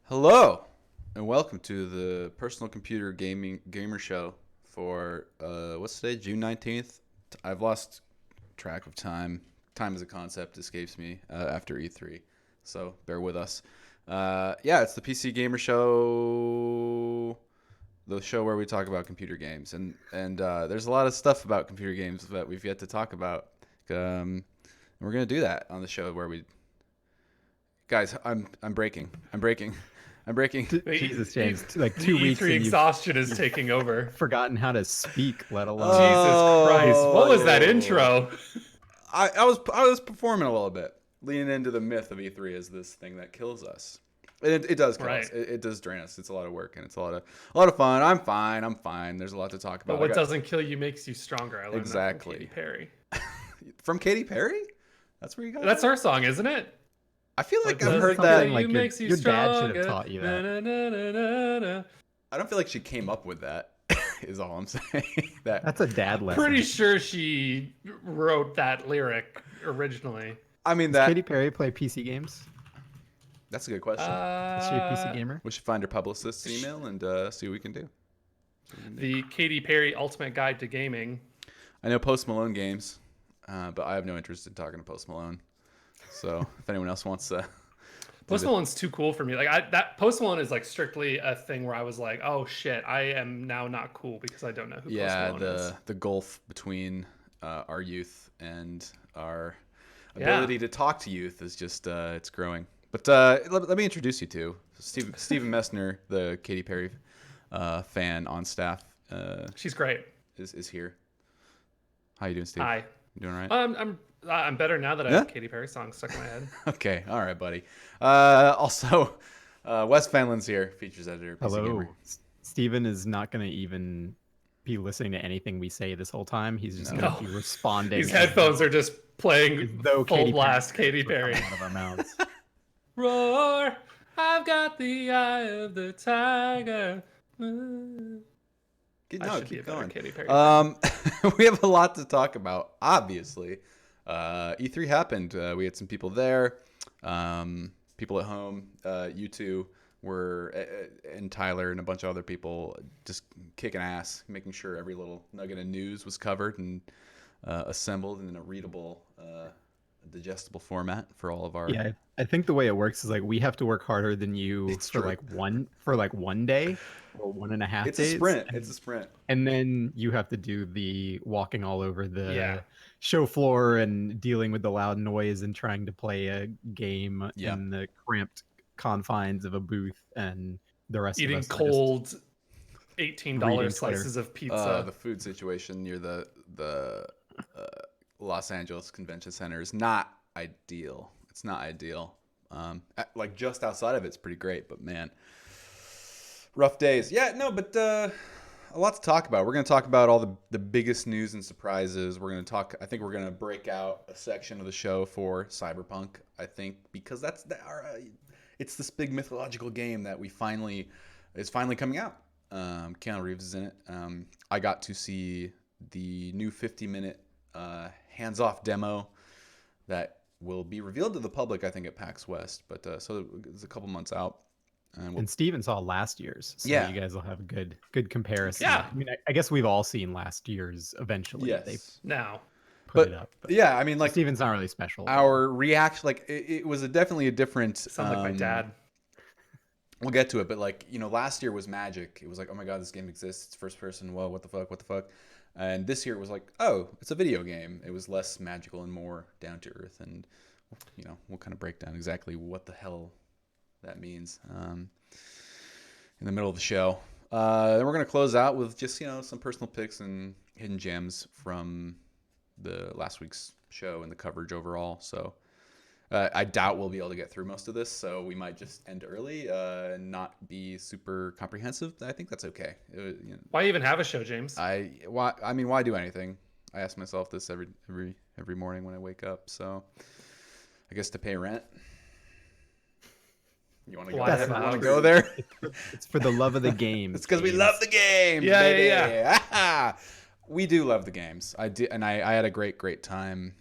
Hello, and welcome to the Personal Computer Gamer Show for what's today, June 19th. I've lost track of time. Time as a concept escapes me after E3, so bear with us. Yeah, it's the PC Gamer Show, the show where we talk about computer games, and there's a lot of stuff about computer games that we've yet to talk about. We're gonna do that on the show where we. Guys, I'm breaking. Jesus, James. Like 2 weeks E3 and exhaustion is taking over. forgotten how to speak, let alone. Jesus Christ. What was that intro? I was performing a little bit, leaning into the myth of E3 as this thing that kills us. It does kill us. It does drain us. It's a lot of work and it's a lot of fun. I'm fine. There's a lot to talk about. But what doesn't kill you makes you stronger. I learned Exactly. that from Katy Perry. From Katy Perry? That's where you got That's that? her song, isn't it? I feel like Like, I've heard something that. like makes your dad should have taught you that. that. I don't feel like she came up with that. Is all I'm saying. That's a dad lesson. Pretty sure she wrote that lyric originally. I mean Does that. Katy Perry play PC games? That's a good question. Is she a PC gamer? We should find her publicist's email and see what we can do. The Katy Perry Ultimate Guide to Gaming. I know Post Malone games, but I have no interest in talking to Post Malone. So if anyone else wants to, Post Malone's too cool for me. Like that Post Malone is like strictly a thing where I was like, oh shit, I am now not cool because I don't know who Post Malone is. the gulf between our youth and our ability to talk to youth is just it's growing. But let me introduce you to Steven Messner, the Katy Perry fan on staff. She's great. Is here. How you doing, Steve? Hi. You doing all right? I'm better now that I have Katy Perry songs stuck in my head. Okay, all right, buddy. Also, Wes Fenlin's here, features editor. PC Hello. Gamer. Steven is not going to even be listening to anything we say this whole time. He's just going to be responding. These headphones are just playing though full blast Katy Perry. Out of our mouths. Roar! I've got the eye of the tiger. Keep going. Katy Perry. We have a lot to talk about. Obviously, E3 happened. We had some people there, people at home. You two were, and Tyler and a bunch of other people, just kicking ass, making sure every little nugget of news was covered and assembled in a readable, digestible format for all of our. Yeah, I think the way it works is like we have to work harder than you It's for true. like one day or 1.5 days. It's a sprint. And then you have to do the walking all over the Yeah. show floor and dealing with the loud noise and trying to play a game Yeah. in the cramped confines of a booth, and the rest Eating of us are cold $18 reading Twitter. slices of pizza. The food situation near the Los Angeles Convention Center is not ideal. It's not ideal. Like just outside of it's pretty great, but man, rough days. Yeah, no, but a lot to talk about. We're going to talk about all the biggest news and surprises. We're going to talk. I think we're going to break out a section of the show for Cyberpunk. I think because it's this big mythological game that is finally coming out. Keanu Reeves is in it. I got to see the new 50-minute hands-off demo that will be revealed to the public, I think, at PAX West. But so it's a couple months out. And Steven saw last year's, so Yeah. you guys will have a good comparison. Yeah. I mean, I guess we've all seen last year's eventually. Yes. They Now. put it up. But Yeah, I mean, like Steven's not really special. our reaction, like it was definitely a different. Sound like my dad. We'll get to it, but like last year was magic. It was like, oh my god, this game exists. It's first person. Whoa, what the fuck? And this year it was like, oh, it's a video game. It was less magical and more down to earth, and we'll kind of break down exactly what the hell that means in the middle of the show. Then we're gonna close out with just some personal picks and hidden gems from the last week's show and the coverage overall. So I doubt we'll be able to get through most of this, so we might just end early and not be super comprehensive. I think that's okay. Why even have a show, James? Why do anything? I ask myself this every morning when I wake up. So I guess to pay rent. You want to Well, that's not go there? It's for the love of the game. It's because we love the games. Yeah, baby. yeah. We do love the games. I did, and I had a great time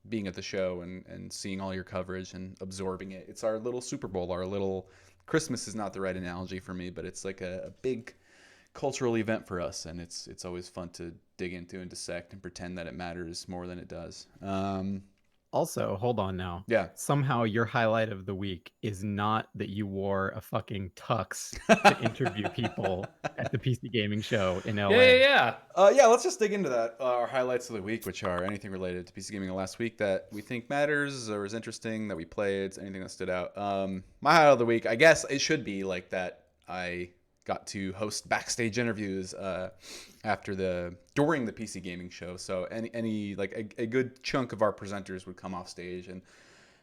being at the show and seeing all your coverage and absorbing it. It's our little Super Bowl, our little Christmas is not the right analogy for me, but it's like a big cultural event for us, and it's always fun to dig into and dissect and pretend that it matters more than it does. Also, hold on now. Yeah. Somehow your highlight of the week is not that you wore a fucking tux to interview people at the PC gaming show in LA. Yeah. Let's just dig into that. Our highlights of the week, which are anything related to PC gaming the last week that we think matters or is interesting that we played, anything that stood out. My highlight of the week, I guess it should be like that I got to host backstage interviews during the PC gaming show. So any like a good chunk of our presenters would come off stage and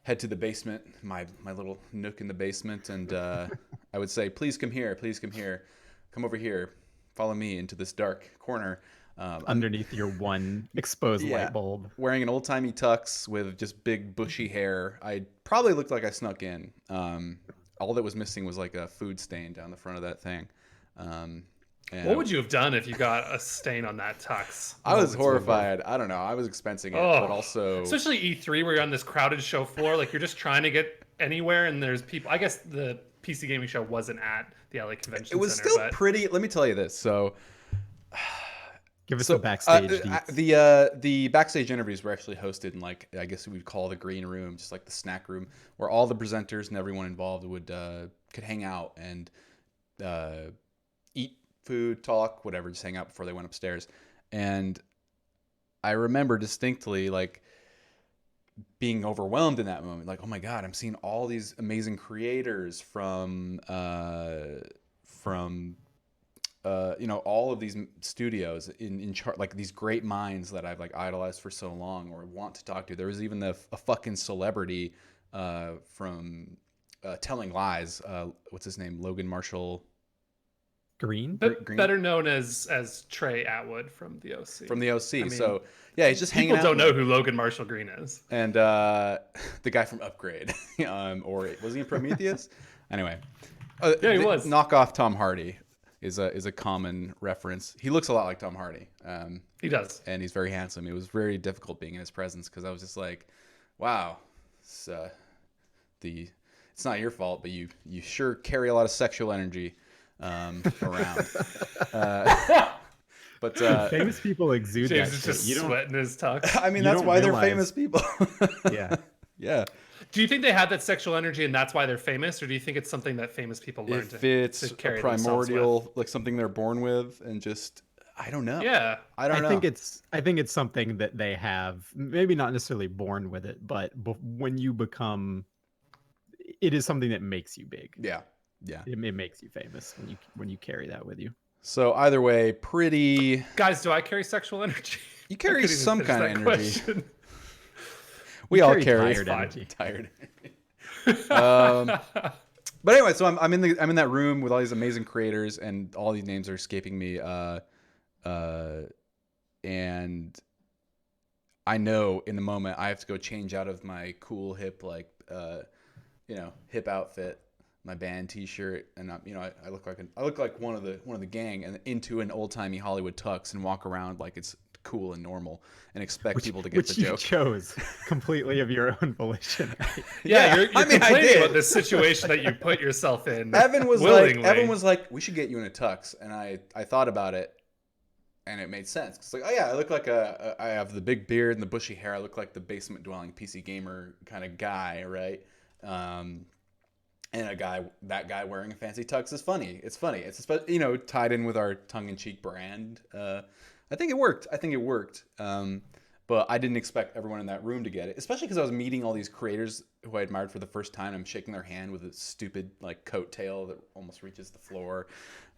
head to the basement, my little nook in the basement, and I would say, please come here, come over here, follow me into this dark corner. Underneath your one exposed light bulb. Wearing an old-timey tux with just big bushy hair. I probably looked like I snuck in. All that was missing was like a food stain down the front of that thing. What would you have done if you got a stain on that tux? I was horrified. I don't know. I was expensing it, but also... Especially E3 where you're on this crowded show floor. Like, you're just trying to get anywhere, and there's people... I guess the PC gaming show wasn't at the LA Convention Center. It was still pretty... Let me tell you this. So... Give us the backstage the backstage interviews were actually hosted in, like, I guess we'd call the green room, just like the snack room, where all the presenters and everyone involved could hang out and eat food, talk, whatever, just hang out before they went upstairs. And I remember distinctly, like, being overwhelmed in that moment. Like, oh my God, I'm seeing all these amazing creators from all of these studios in like these great minds that I've like idolized for so long or want to talk to. There was even a fucking celebrity from Telling Lies. What's his name? Logan Marshall Green? Better known as Trey Atwood from the OC. From the OC. I mean, so yeah, he's just hanging out. People don't know who Logan Marshall Green is. And the guy from Upgrade, or was he in Prometheus? Anyway, yeah, he was. Knockoff Tom Hardy is a common reference. He looks a lot like Tom Hardy. He does, and he's very handsome. It was very difficult being in his presence because I was just like, wow, it's not your fault, but you sure carry a lot of sexual energy around. But famous people exude James that is shit. just sweating his tux. I mean, that's why they're famous people. Yeah. Yeah. Do you think they have that sexual energy and that's why they're famous, or do you think it's something that famous people learn if it's to carry a primordial, like something they're born with, and just I don't know. Yeah, I don't know. I think it's something that they have, maybe not necessarily born with it, but when you become, it is something that makes you big. Yeah, yeah. It makes you famous when you carry that with you. So either way, pretty. Guys, do I carry sexual energy? You carry some kind of energy. Question. We all carry tired energy. But anyway, so I'm in that room with all these amazing creators, and all these names are escaping me. And I know in the moment I have to go change out of my cool hip hip outfit, my band T-shirt, and I look like one of the gang, and into an old timey Hollywood tux, and walk around like it's cool and normal, and expect people to get the joke. Which you chose completely of your own volition. Right? Yeah, you're complaining about this situation that you put yourself in. Evan was like, we should get you in a tux, and I thought about it, and it made sense. It's like, oh yeah, I look like I have the big beard and the bushy hair. I look like the basement dwelling PC gamer kind of guy, right? And that guy wearing a fancy tux is funny. It's funny. It's tied in with our tongue-in-cheek brand. I think it worked. But I didn't expect everyone in that room to get it, especially because I was meeting all these creators who I admired for the first time. I'm shaking their hand with a stupid like coat tail that almost reaches the floor,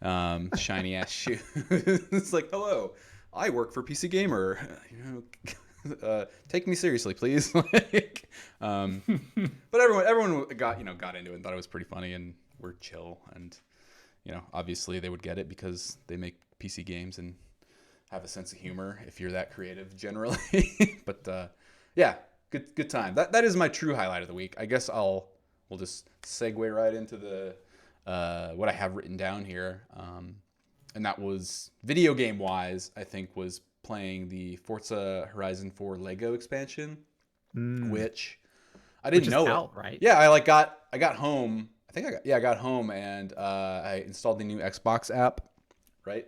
shiny ass shoes. It's like, hello, I work for PC Gamer. Take me seriously, please. But everyone got into it and thought it was pretty funny, and we're chill, and obviously they would get it because they make PC games and have a sense of humor if you're that creative generally. But yeah, good time. That is my true highlight of the week. I guess we'll just segue right into the what I have written down here, and that was video game wise. I think was playing the Forza Horizon 4 Lego expansion. which I Which didn't is know it. out, right? Yeah, I got home. I got home and I installed the new Xbox app, right?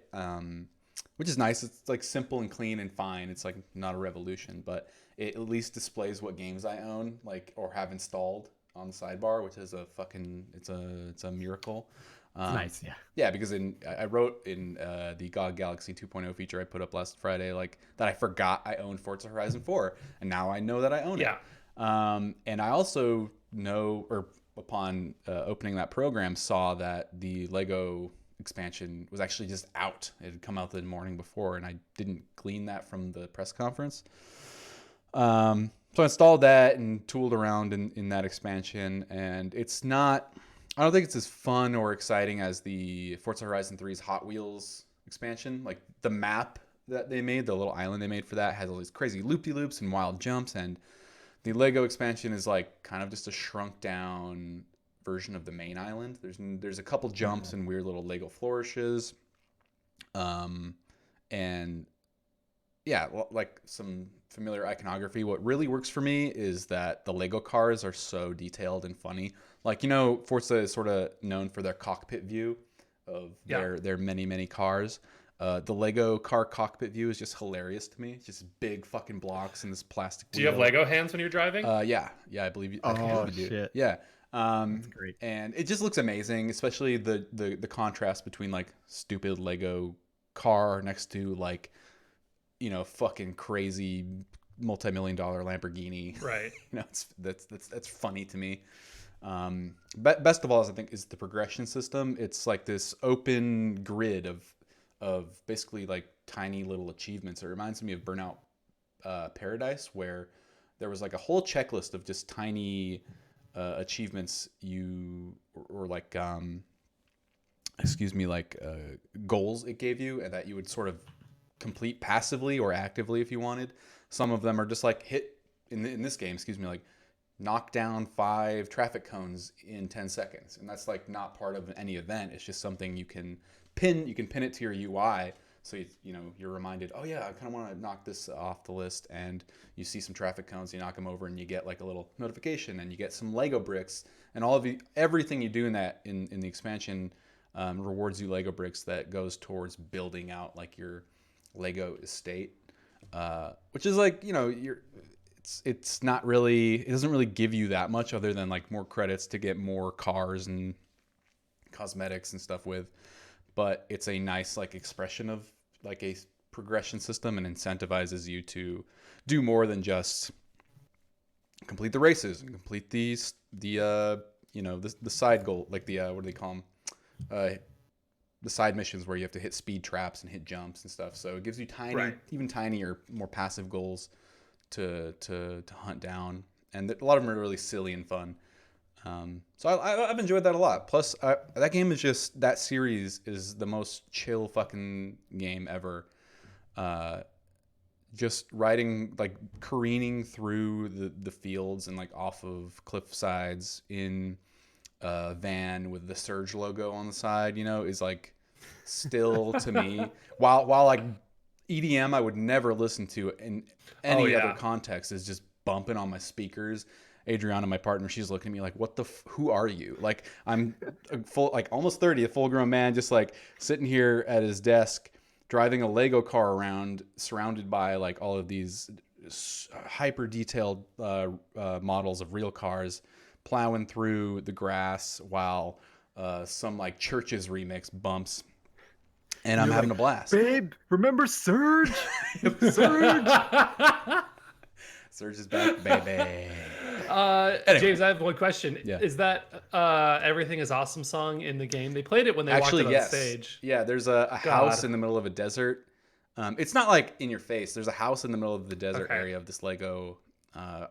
Which is nice. It's like simple and clean and fine. It's like not a revolution, but it at least displays what games I own, like or have installed on the sidebar, which is a fucking it's a miracle. It's nice, yeah. Yeah, because I wrote in the GOG Galaxy 2.0 feature I put up last Friday, like that I forgot I owned Forza Horizon 4, and now I know that I own it. And I also know, or upon opening that program, saw that the Lego expansion was actually just out. It had come out the morning before, and I didn't glean that from the press conference. So I installed that and tooled around in that expansion, and it's not. I don't think it's as fun or exciting as the Forza Horizon 3's Hot Wheels expansion. Like the map that they made, the little island they made for that, has all these crazy loop-de-loops and wild jumps, and the Lego expansion is like kind of just a shrunk down version of the main island. There's a couple jumps and weird little Lego flourishes, and yeah, like some familiar iconography. What really works for me is that the Lego cars are so detailed and funny. Like, you know, Forza is sort of known for their cockpit view of their many cars. The Lego car cockpit view is just hilarious to me. It's just big fucking blocks and this plastic Do you have Lego hands when you're driving? Yeah, I believe you. Oh, you do. shit. Yeah. That's great. And it just looks amazing, especially the contrast between like stupid Lego car next to like, you know, fucking crazy multi-million-dollar Lamborghini. Right. You know, that's funny to me. Best of all, I think, is the progression system. It's like this open grid of basically like tiny little achievements. It reminds me of Burnout Paradise, where there was like a whole checklist of just tiny achievements or like goals it gave you, and that you would sort of complete passively or actively if you wanted. Some of them are just like in this game, like knock down 5 traffic cones in 10 seconds, and that's like not part of any event. It's just something you can pin it to your UI, so you're reminded, oh yeah, I kind of want to knock this off the list, and you see some traffic cones, you knock them over, and you get like a little notification, and you get some Lego bricks, and everything you do in the expansion rewards you Lego bricks that goes towards building out like your Lego estate, which is like, you know, it's not really, it doesn't really give you that much other than like more credits to get more cars and cosmetics and stuff with, but it's a nice like expression of like a progression system, and incentivizes you to do more than just complete the races and complete the side goal, like the what do they call them, the side missions where you have to hit speed traps and hit jumps and stuff. So it gives you even tinier, more passive goals to hunt down, and a lot of them are really silly and fun. So I've enjoyed that a lot. Plus, that game is just, that series is the most chill fucking game ever. Just riding, like careening through the fields and like off of cliff sides in a van with the Surge logo on the side, you know, is like still to me, while like EDM I would never listen to in any other context, is just bumping on my speakers. Adriana, my partner, she's looking at me like, what who are you? Like, I'm almost 30, a full grown man, just like sitting here at his desk, driving a Lego car around, surrounded by like all of these hyper detailed models of real cars, plowing through the grass while some like Church's remix bumps, and I'm having a blast. Babe, remember Surge? Surge. Surge is back, baby. Anyway. James, I have one question. Yeah. Is that Everything is Awesome song in the game? They played it when they walked it on stage. Yeah, there's a house in the middle of a desert. It's not like in your face. There's a house in the middle of the desert area of this Lego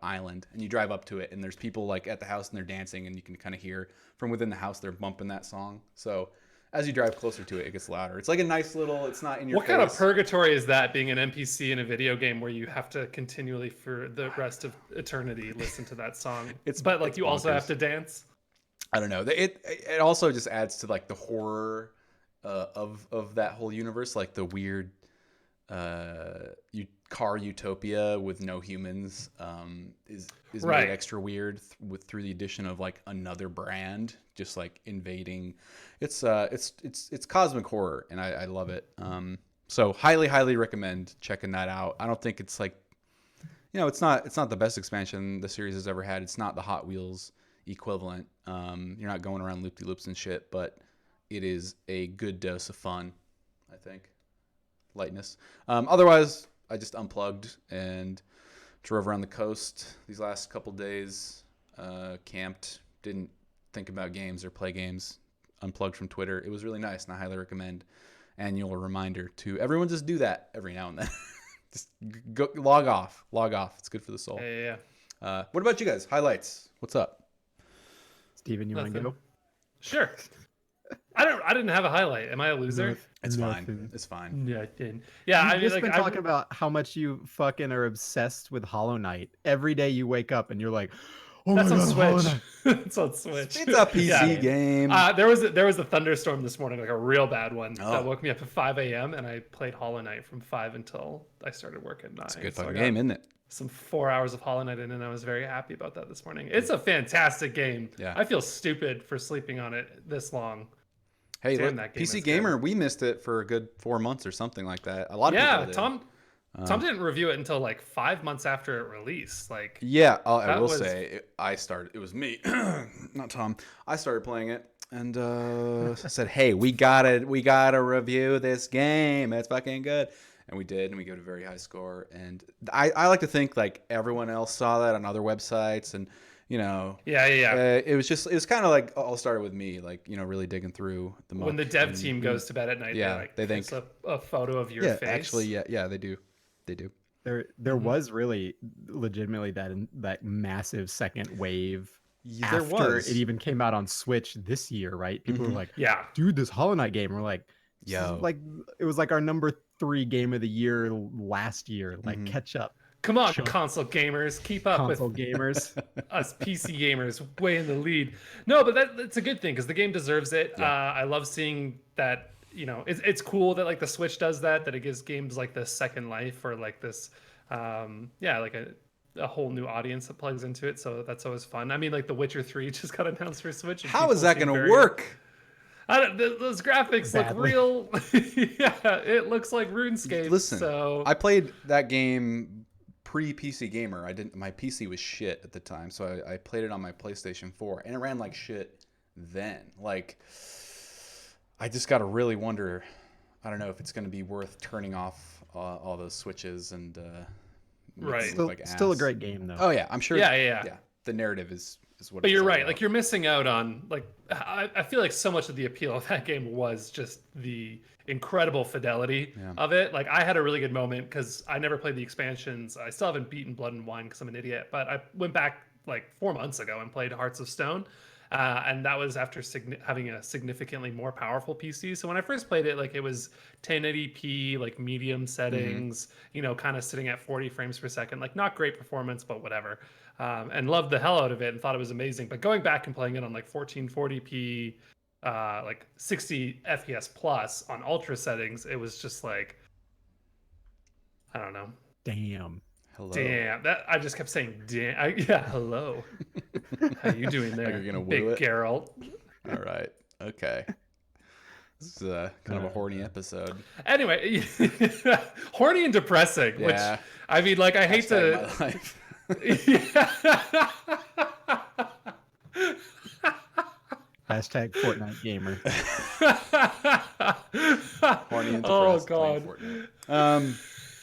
island, and you drive up to it, and there's people like at the house, and they're dancing, and you can kind of hear from within the house they're bumping that song. So as you drive closer to it, it gets louder. It's like a nice little, it's not in your face. What kind of purgatory is that, being an NPC in a video game where you have to continually, for the rest of eternity, listen to that song? But like, you also have to dance? I don't know. It also just adds to like the horror of that whole universe, like the weird car utopia with no humans is Right. made extra weird through the addition of like another brand just like invading. It's cosmic horror, and I love it. So highly recommend checking that out. I don't think it's like, it's not the best expansion the series has ever had. It's not the Hot Wheels equivalent. You're not going around loop-de-loops and shit, but it is a good dose of fun, I think. Lightness. Otherwise, I just unplugged and drove around the coast these last couple days. Camped, didn't think about games or play games. Unplugged from Twitter. It was really nice, and I highly recommend. Annual reminder to everyone: just do that every now and then. Just go log off. It's good for the soul. Yeah. What about you guys? Highlights. What's up? Steven, you want to go? Sure. I didn't have a highlight. Am I a loser? It's Nothing. fine. It's fine. Nothing. Yeah, You've I mean, just like, been talking about how much you fucking are obsessed with Hollow Knight. Every day you wake up and you're like, oh that's my on God, Hollow Switch. Knight. It's on Switch. It's a PC game. There was a thunderstorm this morning, like a real bad one, that woke me up at 5 a.m. and I played Hollow Knight from 5 until I started work at 9. It's a good fucking game, isn't it? Some 4 hours of Hollow Knight in, and I was very happy about that this morning. It's a fantastic game. Yeah. I feel stupid for sleeping on it this long. Hey, Damn, look, that game PC is Gamer, good. we missed it for a good 4 months or something like that. A lot of people did. Tom didn't review it until like 5 months after it released. Like, yeah, I that will was- say it was me, not Tom. I started playing it and said, "Hey, we gotta review this game. It's fucking good." And we did, and we gave it a very high score. And I like to think like everyone else saw that on other websites, and yeah. it was kind of like all started with me, like really digging through the muck. When the dev team goes to bed at night, Yeah, they think post a photo of your yeah, face. actually, yeah, they do. There was really legitimately that massive second wave Yeah, there after was. it even came out on Switch this year, right? People were like, Yeah. dude, this Hollow Knight game. We're like, Yo. like it was like our number 3 game of the year last year. Like, catch up. Come on, Sure. console gamers, keep up Console with gamers. us PC gamers, way in the lead. No, but that's a good thing because the game deserves it. Yeah. I love seeing that. It's cool that like the Switch does that it gives games like this second life, or like this, like a whole new audience that plugs into it. So that's always fun. I mean, like The Witcher 3 just got announced for Switch. And How is people that seem going to very- work? Those graphics Badly. look real. Yeah, it looks like RuneScape. Listen, so I played that game pre-PC Gamer. My PC was shit at the time, so I played it on my PlayStation 4, and it ran like shit then. Like, I just got to really wonder, I don't know if it's going to be worth turning off all those switches and making Right. it look Still a ass. great game though. Oh yeah, I'm sure. Yeah. The narrative is what. But it's you're all right. about. Like, you're missing out on, like, I feel like so much of the appeal of that game was just the incredible fidelity of it. Like, I had a really good moment because I never played the expansions. I still haven't beaten Blood and Wine because I'm an idiot. But I went back like 4 months ago and played Hearts of Stone. And that was after having a significantly more powerful PC. So when I first played it, like, it was 1080p, like medium settings, kind of sitting at 40 frames per second. Like, not great performance, but whatever. And loved the hell out of it and thought it was amazing. But going back and playing it on like 1440p, like 60 FPS plus on ultra settings, it was just like, I don't know. Damn. Hello. Damn, that I just kept saying, damn. Hello. How you doing there, you're gonna big woo it? Geralt? All right. Okay. This is kind of a horny episode. Anyway, horny and depressing. Yeah. Which I mean, like, I hate Hashtag to. my life. Hashtag Fortnite gamer. Horny and Oh, depressed playing God. Fortnite.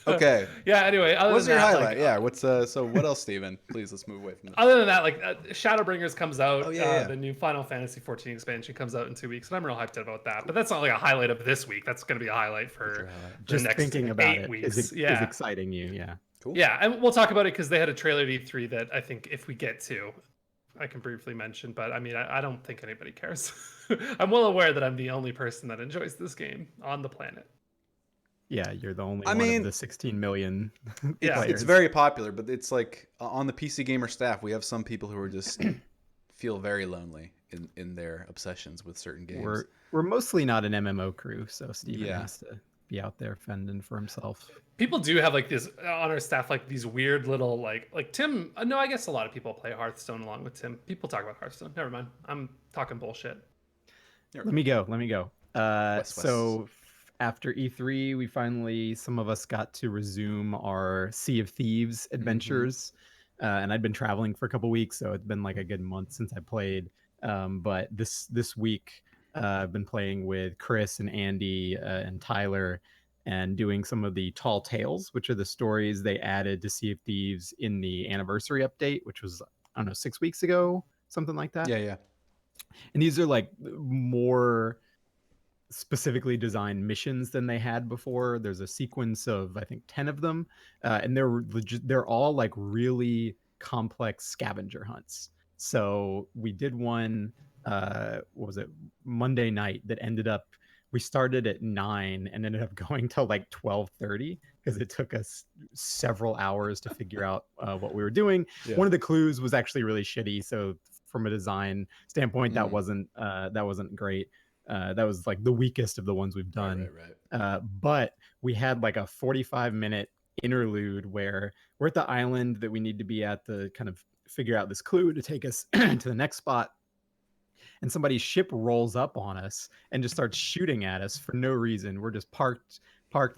Okay. Yeah. Anyway, other What's than your that, highlight? like, Yeah. What's so? What else, Steven? Please, let's move away from that. Other than that, like, Shadowbringers comes out. Oh, yeah. The new Final Fantasy 14 expansion comes out in 2 weeks, and I'm real hyped about that. But that's not like a highlight of this week. That's going to be a highlight for the Just next thinking about 8 it weeks. is Yeah. exciting you. Yeah. Cool. Yeah, and we'll talk about it because they had a trailer at E3 that I think if we get to, I can briefly mention. But I mean, I don't think anybody cares. I'm well aware that I'm the only person that enjoys this game on the planet. Yeah, you're the only I one mean, of the 16 million Yeah. players. It's very popular, but it's like on the PC Gamer staff, we have some people who are just feel very lonely in their obsessions with certain games. We're mostly not an MMO crew, so Steven Yeah. has to be out there fending for himself. People do have like this on our staff, like these weird little like Tim. No, I guess a lot of people play Hearthstone along with Tim. People talk about Hearthstone. Never mind. I'm talking bullshit. Let me go. West. So after E3, we finally, some of us got to resume our Sea of Thieves adventures. And I'd been traveling for a couple weeks, so it's been like a good month since I played. But this week, I've been playing with Chris and Andy and Tyler, and doing some of the Tall Tales, which are the stories they added to Sea of Thieves in the anniversary update, which was, I don't know, 6 weeks ago, something like that. Yeah. And these are like more specifically designed missions than they had before. There's a sequence of, I think, 10 of them, and they're all like really complex scavenger hunts. So we did one, what was it, Monday night, that ended up, we started at 9 and ended up going till like 12:30 because it took us several hours to figure out what we were doing. One of the clues was actually really shitty, so from a design standpoint, that wasn't great. That was like the weakest of the ones we've done. Right. But we had like a 45-minute interlude where we're at the island that we need to be at to kind of figure out this clue to take us to the next spot. And somebody's ship rolls up on us and just starts shooting at us for no reason. We're just parked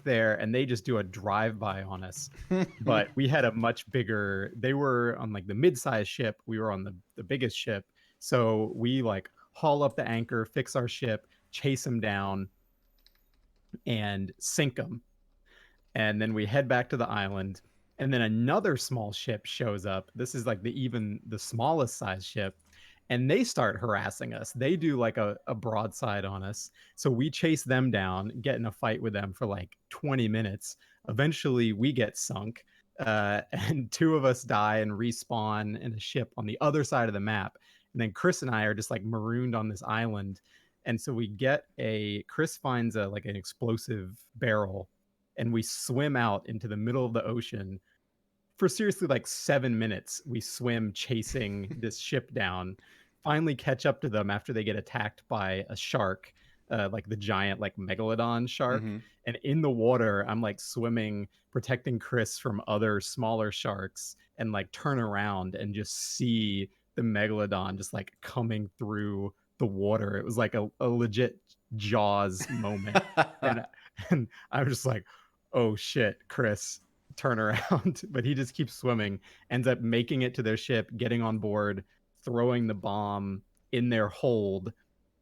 there, and they just do a drive-by on us. But we had a much bigger, they were on like the mid-sized ship, we were on the biggest ship. So we like haul up the anchor, fix our ship, chase them down, and sink them. And then we head back to the island, and then another small ship shows up. This is like the smallest size ship, and they start harassing us. They do like a broadside on us. So we chase them down, get in a fight with them for like 20 minutes. Eventually we get sunk, and 2 of us die and respawn in a ship on the other side of the map. And then Chris and I are just like marooned on this island. And so Chris finds like an explosive barrel, and we swim out into the middle of the ocean for seriously like 7 minutes. We swim chasing this ship down, finally catch up to them after they get attacked by a shark, like the giant like megalodon shark. And in the water, I'm like swimming, protecting Chris from other smaller sharks, and like turn around and just see the megalodon just like coming through the water. It was like a legit Jaws moment. and I'm just like, oh shit, Chris, turn around. But he just keeps swimming, ends up making it to their ship, getting on board, throwing the bomb in their hold,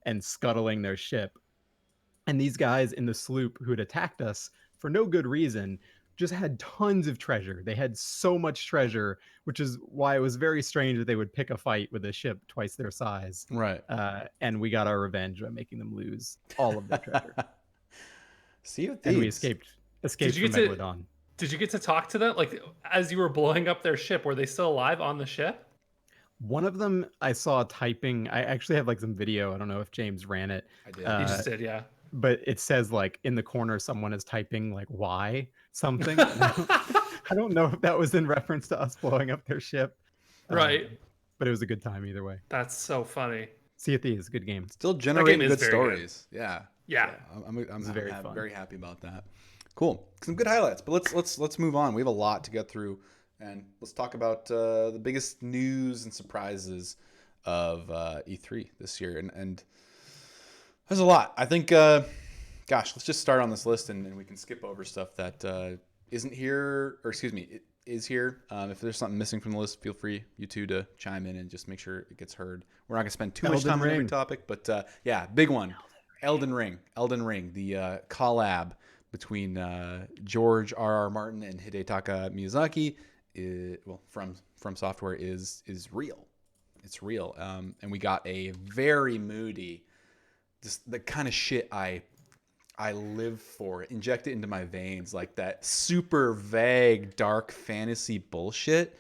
and scuttling their ship. And these guys in the sloop who had attacked us for no good reason just had tons of treasure. They had so much treasure, which is why it was very strange that they would pick a fight with a ship twice their size. Right. And we got our revenge by making them lose all of their treasure. Sea of Thieves. And we escaped from Megalodon. Did you get to talk to them? Like, as you were blowing up their ship, were they still alive on the ship? One of them I saw typing. I actually have like some video. I don't know if James ran it. I did. He just did, yeah. But it says like in the corner, someone is typing like why something. I don't know if that was in reference to us blowing up their ship. Right. But it was a good time either way. That's so funny. Sea of Thieves, good game. Still generating good very stories. Good. Yeah. I'm very fun. Very happy about that. Cool. Some good highlights. But let's move on. We have a lot to get through, and let's talk about the biggest news and surprises of E3 this year. And there's a lot. I think, let's just start on this list, and we can skip over stuff that isn't here, or excuse me, it is here. If there's something missing from the list, feel free, you two, to chime in and just make sure it gets heard. We're not going to spend too much time on every topic, but big one. Elden Ring, the collab between George R.R. Martin and Hidetaka Miyazaki, from Software is real. It's real. And we got a very moody, just the kind of shit I live for, inject it into my veins, like that super vague dark fantasy bullshit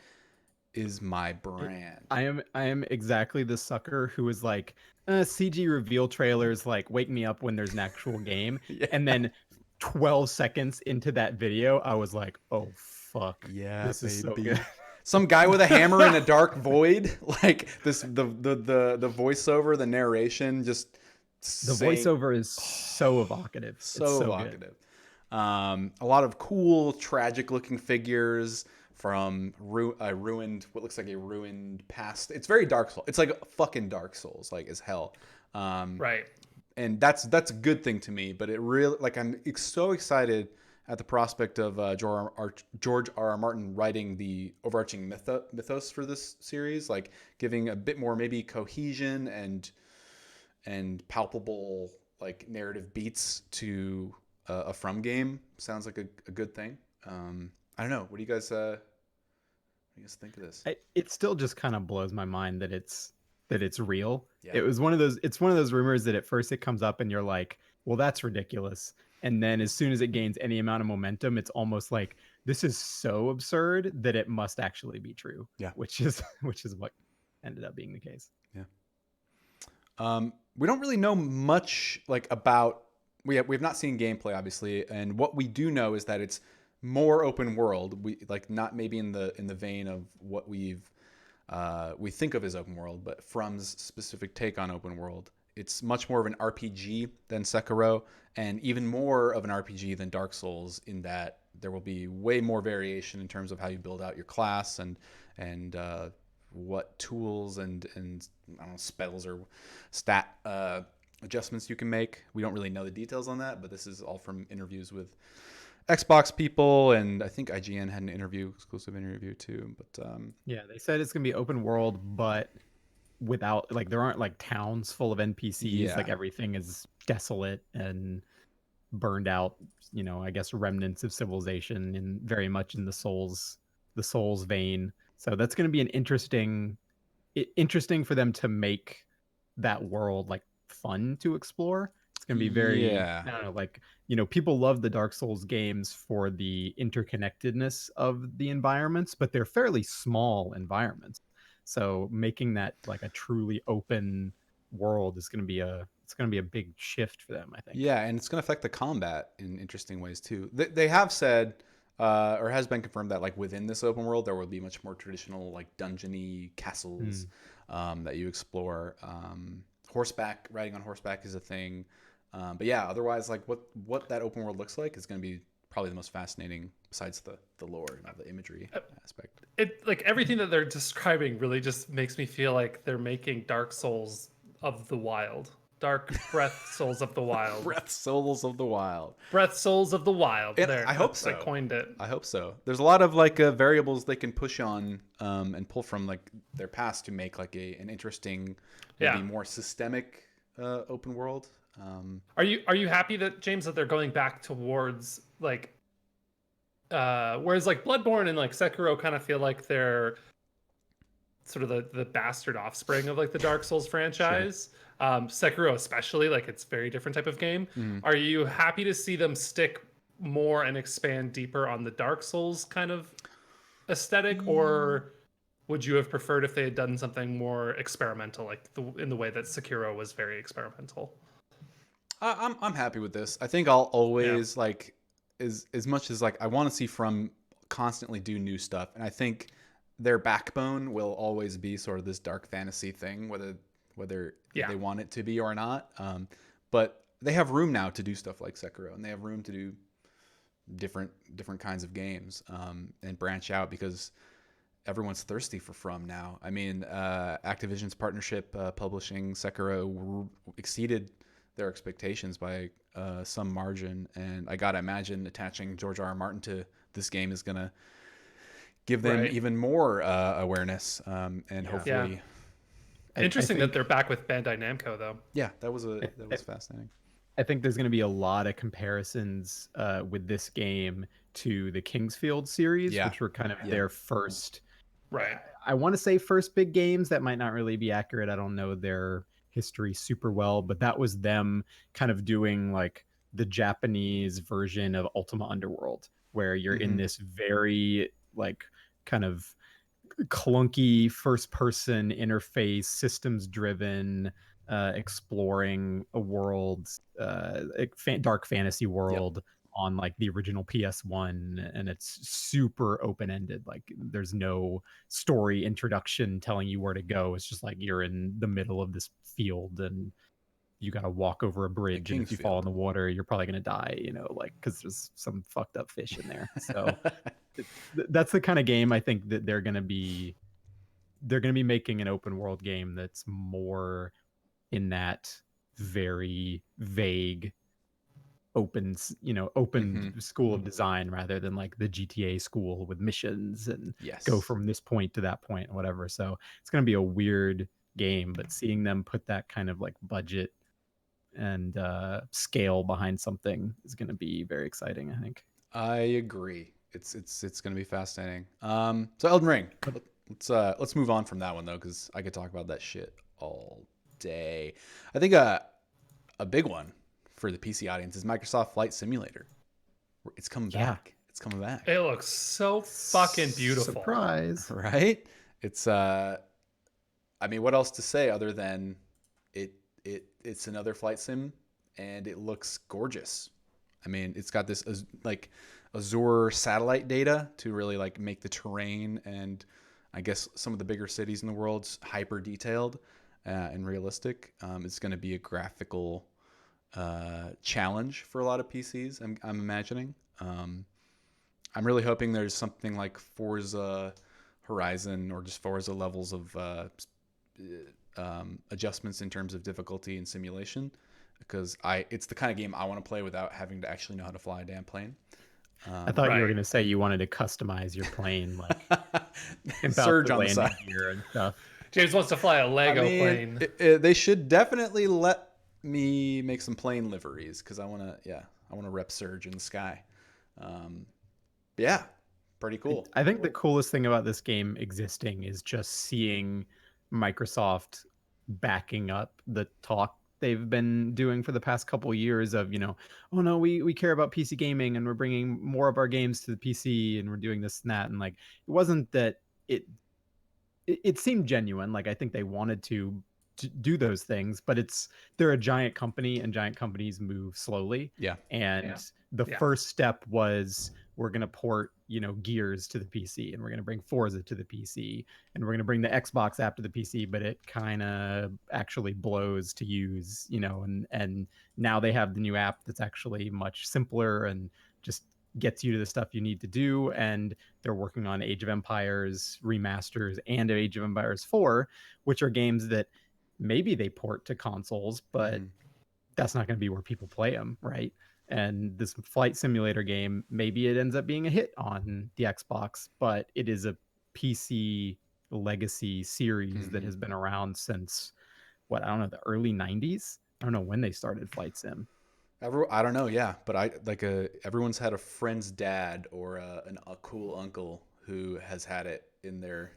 is my brand. I am exactly the sucker who is like, CG reveal trailers like wake me up when there's an actual game. Yeah. And then 12 seconds into that video, I was like, oh fuck. Yeah, this is so good. Some guy with a hammer in a dark void, like this, the voiceover, the narration, just the voiceover is so evocative. So evocative. A lot of cool, tragic-looking figures from ruined, what looks like a ruined past. It's very Dark Souls. It's like fucking Dark Souls, like as hell. Right. And that's a good thing to me. But it really, like, I'm so excited at the prospect of George R. Martin writing the overarching mythos for this series, like giving a bit more maybe cohesion and palpable like narrative beats to a From game. Sounds like a good thing. I don't know. What do you guys think of this? It still just kind of blows my mind that it's real. Yeah. It was one of those. It's one of those rumors that at first it comes up and you're like, well, that's ridiculous. And then as soon as it gains any amount of momentum, it's almost like this is so absurd that it must actually be true. Yeah. Which is what ended up being the case. Yeah. We don't really know much like about we've not seen gameplay obviously, and what we do know is that it's more open world. We like not maybe in the vein of what we think of as open world, but From's specific take on open world. It's much more of an RPG than Sekiro, and even more of an RPG than Dark Souls in that there will be way more variation in terms of how you build out your class and what tools and I don't know, spells or stat adjustments you can make. We don't really know the details on that, but this is all from interviews with Xbox people, and I think IGN had an exclusive interview too. But yeah, they said it's gonna be open world, but without like there aren't like towns full of NPCs. Yeah. Like everything is desolate and burned out. You know, I guess remnants of civilization, and very much in the Souls vein. So that's going to be an interesting for them to make that world like fun to explore. It's going to be very, Yeah. I don't know, like, you know, people love the Dark Souls games for the interconnectedness of the environments, but they're fairly small environments. So making that like a truly open world is going to be a big shift for them, I think. Yeah, and it's going to affect the combat in interesting ways too. They have said, or has been confirmed that like within this open world there will be much more traditional like dungeony castles that you explore. Riding on horseback is a thing. But yeah, otherwise like what that open world looks like is going to be probably the most fascinating besides the lore and the imagery aspect. It like everything that they're describing really just makes me feel like they're making Dark Souls of the Wild. Dark Breath Souls of the Wild. Breath Souls of the Wild. Breath Souls of the Wild. And there, I hope so. I coined it. I hope so. There's a lot of like variables they can push on and pull from like their past to make like an interesting, maybe more systemic open world. Are you happy that James that they're going back towards like whereas like Bloodborne and like Sekiro kind of feel like they're sort of the bastard offspring of like the Dark Souls franchise. Sure. Sekiro especially, like it's a very different type of game. Are you happy to see them stick more and expand deeper on the Dark Souls kind of aesthetic, or would you have preferred if they had done something more experimental, like in the way that Sekiro was very experimental? I'm happy with this. I think I'll always like as much as like I want to see From constantly do new stuff, and I think their backbone will always be sort of this dark fantasy thing, whether they want it to be or not. But they have room now to do stuff like Sekiro, and they have room to do different kinds of games and branch out because everyone's thirsty for From now. I mean, Activision's partnership publishing Sekiro exceeded their expectations by some margin, and I gotta imagine attaching George R. R. Martin to this game is gonna give them even more awareness and hopefully. Interesting that they're back with Bandai Namco though. Yeah, that was fascinating. I think there's going to be a lot of comparisons with this game to the Kingsfield series, which were kind of their first. Right. I want to say first big games. That might not really be accurate. I don't know their history super well, but that was them kind of doing like the Japanese version of Ultima Underworld, where you're in this very like kind of clunky first person interface, systems driven, exploring a world, dark fantasy world on like the original PS1, and it's super open ended. Like there's no story introduction telling you where to go. It's just like you're in the middle of this field and you got to walk over a bridge, and if you fall in Kingsfield. the water, you're probably going to die, like because there's some fucked up fish in there. So that's the kind of game I think that they're going to be making an open world game that's more in that very vague open school of design, rather than like the GTA school with missions and go Yes. from this point to that point and whatever. So it's going to be a weird game, but seeing them put that kind of like budget and scale behind something is going to be very exciting, I think. I agree. It's going to be fascinating. So Elden Ring. Let's move on from that one though, because I could talk about that shit all day. I think a big one for the PC audience is Microsoft Flight Simulator. It's coming back. It's coming back. It looks so fucking beautiful. Surprise. Right? It's I mean, what else to say other than it's another flight sim and it looks gorgeous. I mean, it's got this like Azure satellite data to really like make the terrain and I guess some of the bigger cities in the world hyper detailed and realistic. It's going to be a graphical challenge for a lot of PCs. I'm imagining. I'm really hoping there's something like Forza Horizon or just Forza levels of adjustments in terms of difficulty and simulation, because it's the kind of game I want to play without having to actually know how to fly a damn plane. I thought you were going to say you wanted to customize your plane, like surge on the landing side gear and stuff. James wants to fly a Lego plane. They should definitely let me make some plane liveries because I want to rep Surge in the sky. Yeah, pretty cool. I think the coolest thing about this game existing is just seeing Microsoft backing up the talk they've been doing for the past couple of years of, oh no, we care about PC gaming and we're bringing more of our games to the PC and we're doing this and that. And like, it wasn't that it seemed genuine. Like, I think they wanted to do those things, but they're a giant company and giant companies move slowly. Yeah. And the first step was, we're going to port, Gears to the PC, and we're going to bring Forza to the PC, and we're going to bring the Xbox app to the PC, but it kind of actually blows to use, and now they have the new app that's actually much simpler and just gets you to the stuff you need to do. And they're working on Age of Empires remasters and Age of Empires 4, which are games that maybe they port to consoles, but that's not going to be where people play them, right? And this flight simulator game, maybe it ends up being a hit on the Xbox, but it is a PC legacy series that has been around since I don't know, the early 90s. I don't know when they started flight sim. I don't know, yeah, but everyone's had a friend's dad or a cool uncle who has had it in their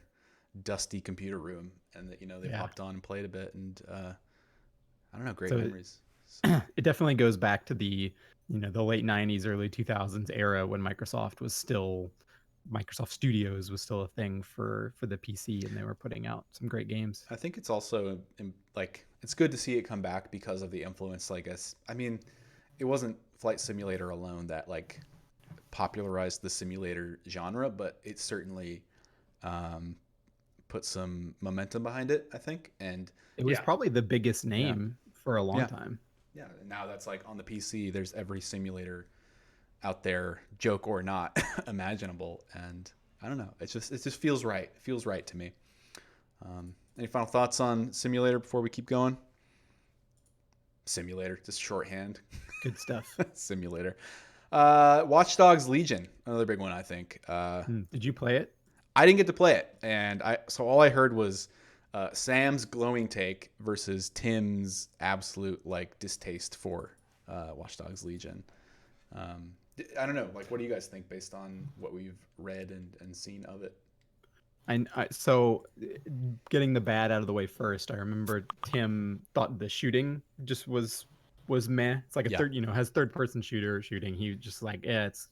dusty computer room, and that they popped on and played a bit, and I don't know, great memories. It definitely goes back to the the late 90s, early 2000s era when Microsoft Studios was still a thing for the PC, and they were putting out some great games. I think it's also like it's good to see it come back because of the influence. I mean, it wasn't Flight Simulator alone that like popularized the simulator genre, but it certainly put some momentum behind it, I think. And it was probably the biggest name for a long time. Yeah, now that's like on the PC, there's every simulator out there, joke or not, imaginable. And I don't know, it just feels right. It feels right to me. Any final thoughts on Simulator before we keep going? Simulator, just shorthand. Good stuff. Simulator. Watch Dogs Legion, another big one, I think. Did you play it? I didn't get to play it, and so all I heard was Sam's glowing take versus Tim's absolute like distaste for Watch Dogs Legion. I don't know, like, what do you guys think based on what we've read and seen of it? So getting the bad out of the way first, I remember Tim thought the shooting just was meh. It's like a has third person shooting. He was just like, it's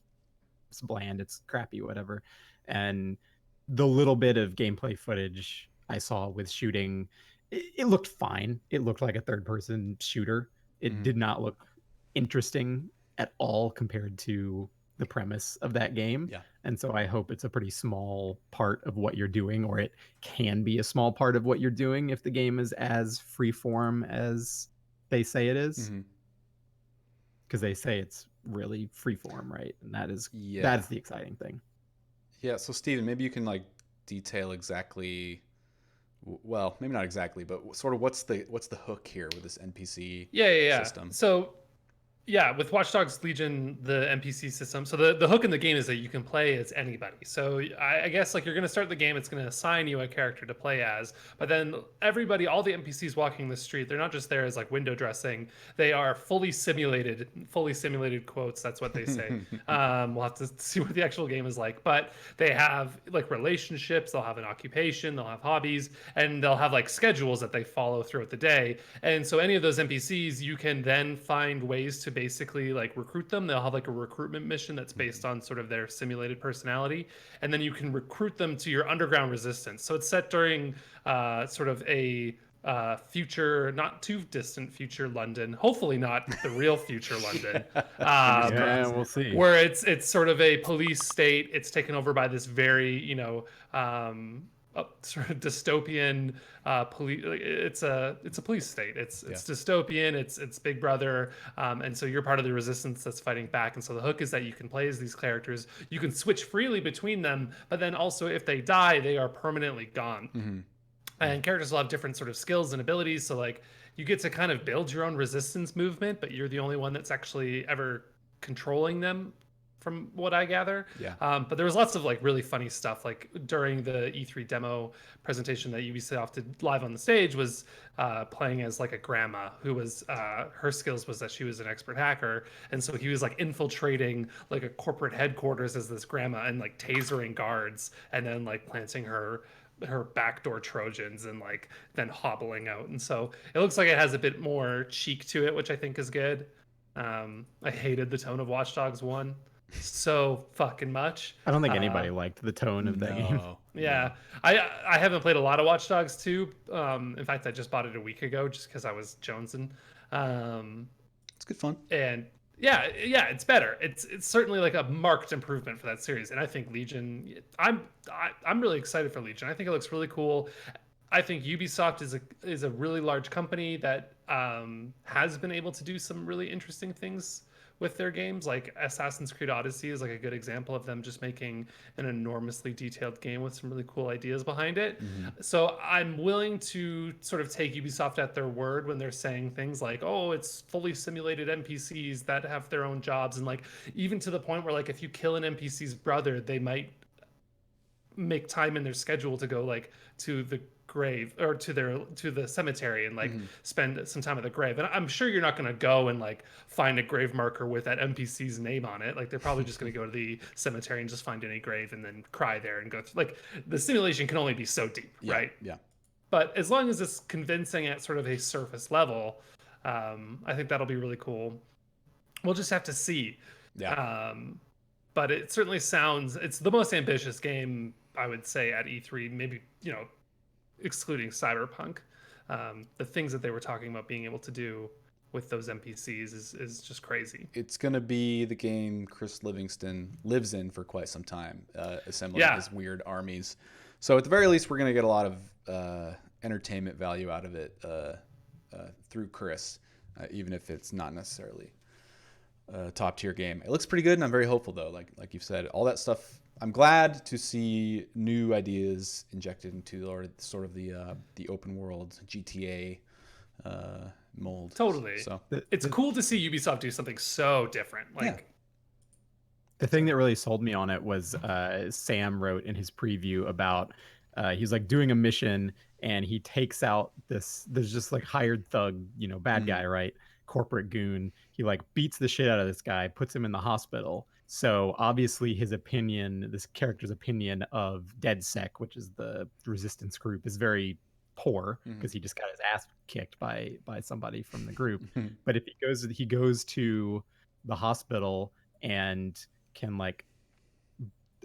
bland, it's crappy, whatever. And the little bit of gameplay footage I saw with shooting, it looked fine. It looked like a third person shooter. It did not look interesting at all compared to the premise of that game. Yeah. And so I hope it's a pretty small part of what you're doing, or it can be a small part of what you're doing if the game is as freeform as they say it is, Mm-hmm. because they say it's really freeform, right? And that is Yeah. the exciting thing. Yeah. So Steven, maybe you can like detail exactly. Well, maybe not exactly, but sort of what's the hook here with this NPC Yeah. system? So yeah, with Watch Dogs Legion, the NPC system. So the hook in the game is that you can play as anybody. So I guess like you're gonna start the game, it's gonna assign you a character to play as, but then everybody, all the NPCs walking the street, they're not just there as like window dressing. They are fully simulated quotes. That's what they say. We'll have to see what the actual game is like, but they have like relationships. They'll have an occupation. They'll have hobbies, and they'll have like schedules that they follow throughout the day. And so any of those NPCs, you can then find ways to basically like recruit them. They'll have like a recruitment mission that's based on sort of their simulated personality, and then you can recruit them to your underground resistance. So it's set during sort of a future, not too distant future London. Hopefully not the real future London. Yeah, we'll see. Where it's sort of a police state. It's taken over by this very sort of dystopian police. It's a police state. It's dystopian. It's Big Brother, and so you're part of the resistance that's fighting back. And so the hook is that you can play as these characters. You can switch freely between them, but then also if they die, they are permanently gone. Mm-hmm. And characters will have different sort of skills and abilities. So like you get to kind of build your own resistance movement, but you're the only one that's actually ever controlling them, from what I gather. Yeah. But there was lots of like really funny stuff. Like during the E3 demo presentation that Ubisoft did live on the stage was playing as like a grandma who was her skills was that she was an expert hacker, and so he was like infiltrating like a corporate headquarters as this grandma and like tasering guards and then like planting her backdoor Trojans and like then hobbling out. And so it looks like it has a bit more cheek to it, which I think is good. I hated the tone of Watch Dogs 1 so fucking much. I don't think anybody liked the tone of that game. Yeah. I haven't played a lot of Watch Dogs 2. In fact, I just bought it a week ago just because I was jonesing. It's good fun. And yeah, it's better. It's certainly like a marked improvement for that series. And I think Legion, I'm really excited for Legion. I think it looks really cool. I think Ubisoft is a really large company that has been able to do some really interesting things with their games. Like Assassin's Creed Odyssey is like a good example of them just making an enormously detailed game with some really cool ideas behind it. Mm-hmm. So I'm willing to sort of take Ubisoft at their word when they're saying things like, oh, it's fully simulated NPCs that have their own jobs. And like, even to the point where like, if you kill an NPC's brother, they might make time in their schedule to go like to the grave or to the cemetery and like spend some time at the grave. And I'm sure you're not going to go and like find a grave marker with that NPC's name on it. Like they're probably just going to go to the cemetery and just find any grave and then cry there and go through. Like the simulation can only be so deep, right? Yeah. But as long as it's convincing at sort of a surface level, I think that'll be really cool. We'll just have to see. Yeah. But it certainly sounds, it's the most ambitious game I would say at E3, maybe, excluding Cyberpunk. The things that they were talking about being able to do with those NPCs is just crazy. It's going to be the game Chris Livingston lives in for quite some time, assembling his weird armies. So at the very least, we're going to get a lot of entertainment value out of it through Chris, even if it's not necessarily a top tier game. It looks pretty good, and I'm very hopeful though. Like you've said, all that stuff. I'm glad to see new ideas injected into sort of the open world GTA mold. Totally. So it's cool to see Ubisoft do something so different. Like the thing that really sold me on it was Sam wrote in his preview about he's like doing a mission and he takes out there's just like hired thug, bad guy, right? Corporate goon. He like beats the shit out of this guy, puts him in the hospital. So obviously this character's opinion of DedSec, which is the resistance group, is very poor because he just got his ass kicked by somebody from the group. But if he goes to the hospital and can like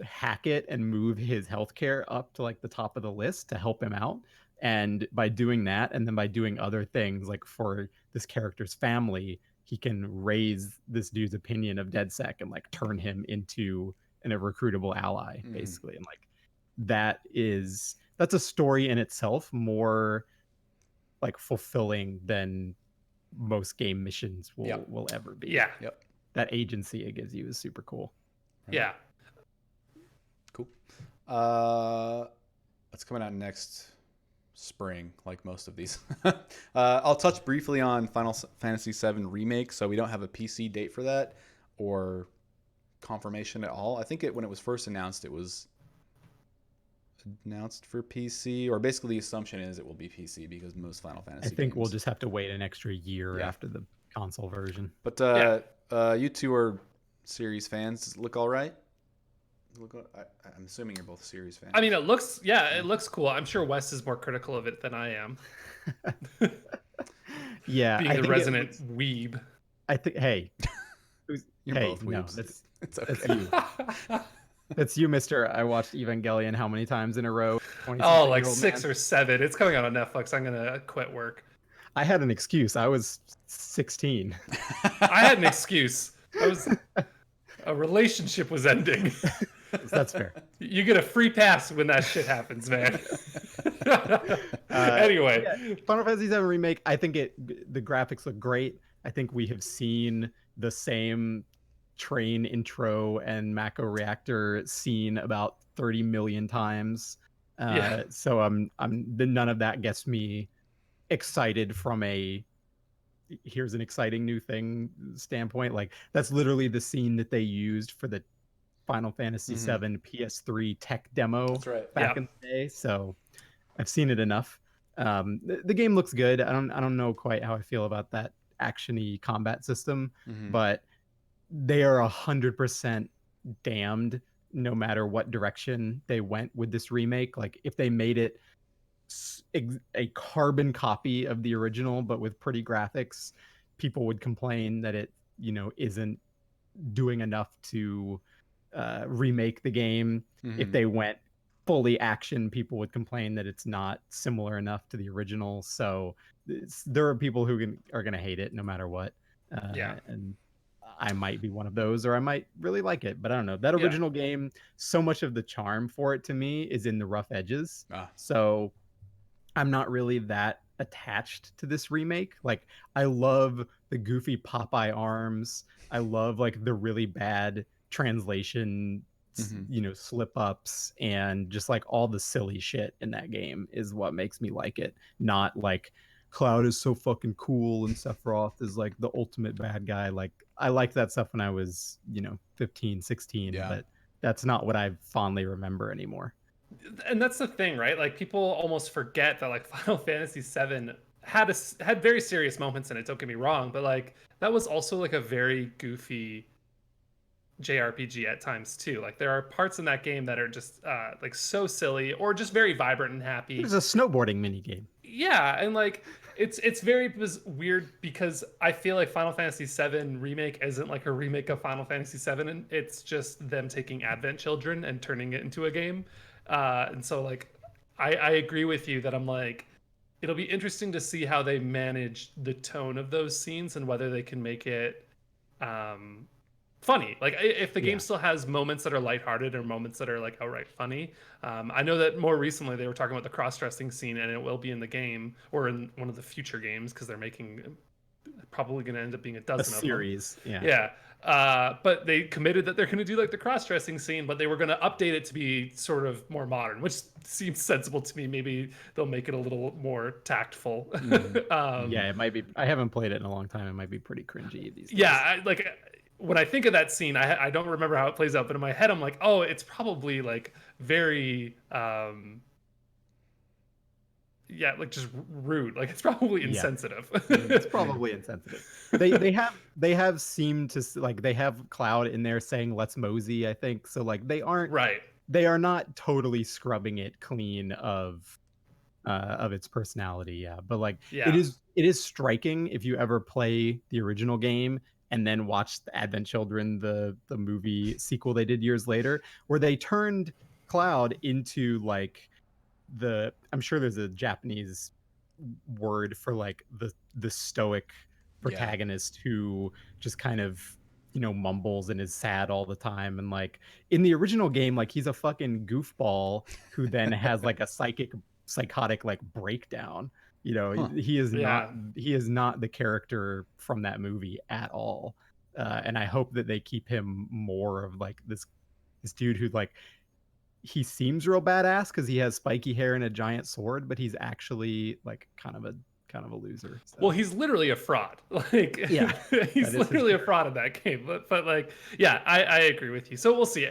hack it and move his healthcare up to like the top of the list to help him out. And by doing that, and then by doing other things like for this character's family, he can raise this dude's opinion of DedSec and like turn him into a recruitable ally, basically. And like that's a story in itself more like fulfilling than most game missions Yep. will ever be. Yeah. Yep. That agency it gives you is super cool. Right. Yeah. Cool. It's coming out next spring, like most of these. I'll touch briefly on Final Fantasy VII Remake. So we don't have a PC date for that or confirmation at all. I think when it was first announced, it was announced for PC, or basically the assumption is it will be PC because most Final Fantasy I think games. we'll just have to wait an extra year Yeah. after the console version. But you two are series fans. Does it look all right? I'm assuming you're both series fans. I mean, it looks cool. I'm sure Wes is more critical of it than I am. Yeah, Being I the think resident weeb. I think. Hey, You're hey, both no, weebs. that's It's you. That's you, Mister. I watched Evangelion how many times in a row? Oh, like 6 or 7. It's coming out on Netflix. I'm gonna quit work. I had an excuse. I was 16. I had an excuse. A relationship was ending. That's fair. You get a free pass when that shit happens, man. Anyway, yeah, Final Fantasy VII Remake. I think the graphics look great. I think we have seen the same train intro and Mako reactor scene about 30 million times. So none of that gets me excited from a here's an exciting new thing standpoint. Like that's literally the scene that they used for the Final Fantasy VII PS3 tech demo back in the day. So I've seen it enough. The game looks good. I don't know quite how I feel about that action-y combat system, but they are 100% damned no matter what direction they went with this remake. Like if they made it a carbon copy of the original but with pretty graphics, people would complain that it isn't doing enough to remake the game. If they went fully action, people would complain that it's not similar enough to the original. So there are people who are going to hate it no matter what. And I might be one of those, or I might really like it, but I don't know. That original game, so much of the charm for it to me is in the rough edges. So I'm not really that attached to this remake. Like I love the goofy Popeye arms. I love like the really bad translation, slip ups, and just like all the silly shit in that game is what makes me like it. Not like Cloud is so fucking cool and Sephiroth is like the ultimate bad guy. Like I liked that stuff when I was, 15, 16, but that's not what I fondly remember anymore. And that's the thing, right? Like people almost forget that like Final Fantasy VII had very serious moments in it. Don't get me wrong, but like that was also like a very goofy JRPG at times too. Like there are parts in that game that are just like so silly or just very vibrant and happy. There's a snowboarding mini game. Yeah, and like it's very weird because I feel like Final Fantasy VII Remake isn't like a remake of Final Fantasy VII, and it's just them taking Advent Children and turning it into a game. And so like I agree with you that I'm like it'll be interesting to see how they manage the tone of those scenes and whether they can make it funny. Like if the game still has moments that are lighthearted or moments that are like outright funny. I know that more recently they were talking about the cross-dressing scene, and it will be in the game or in one of the future games because they're making probably going to end up being a dozen series. Of them. Yeah. But they committed that they're going to do like the cross-dressing scene, but they were going to update it to be sort of more modern, which seems sensible to me. Maybe they'll make it a little more tactful. Yeah, it might be. I haven't played it in a long time. It might be pretty cringy these days. Yeah, when I think of that scene, I don't remember how it plays out, but in my head, I'm like, oh, it's probably like very, like just rude. Like it's probably insensitive. It's probably insensitive. They have seemed to like they have Cloud in there saying "Let's mosey." I think so. Like they aren't right. They are not totally scrubbing it clean of its personality. Yeah, but like it is striking if you ever play the original game and then watch the Advent Children, the movie sequel they did years later, where they turned Cloud into like I'm sure there's a Japanese word for like the stoic protagonist who just kind of mumbles and is sad all the time. And like in the original game, like he's a fucking goofball who then has like a psychotic like breakdown. You know, Huh. he is Yeah. not the character from that movie at all. And I hope that they keep him more of like this dude who like he seems real badass because he has spiky hair and a giant sword, but he's actually like kind of a loser. So Well, he's literally a fraud. Like yeah, he's that is his literally a character. fraud in that game. But like, yeah, I agree with you. So we'll see.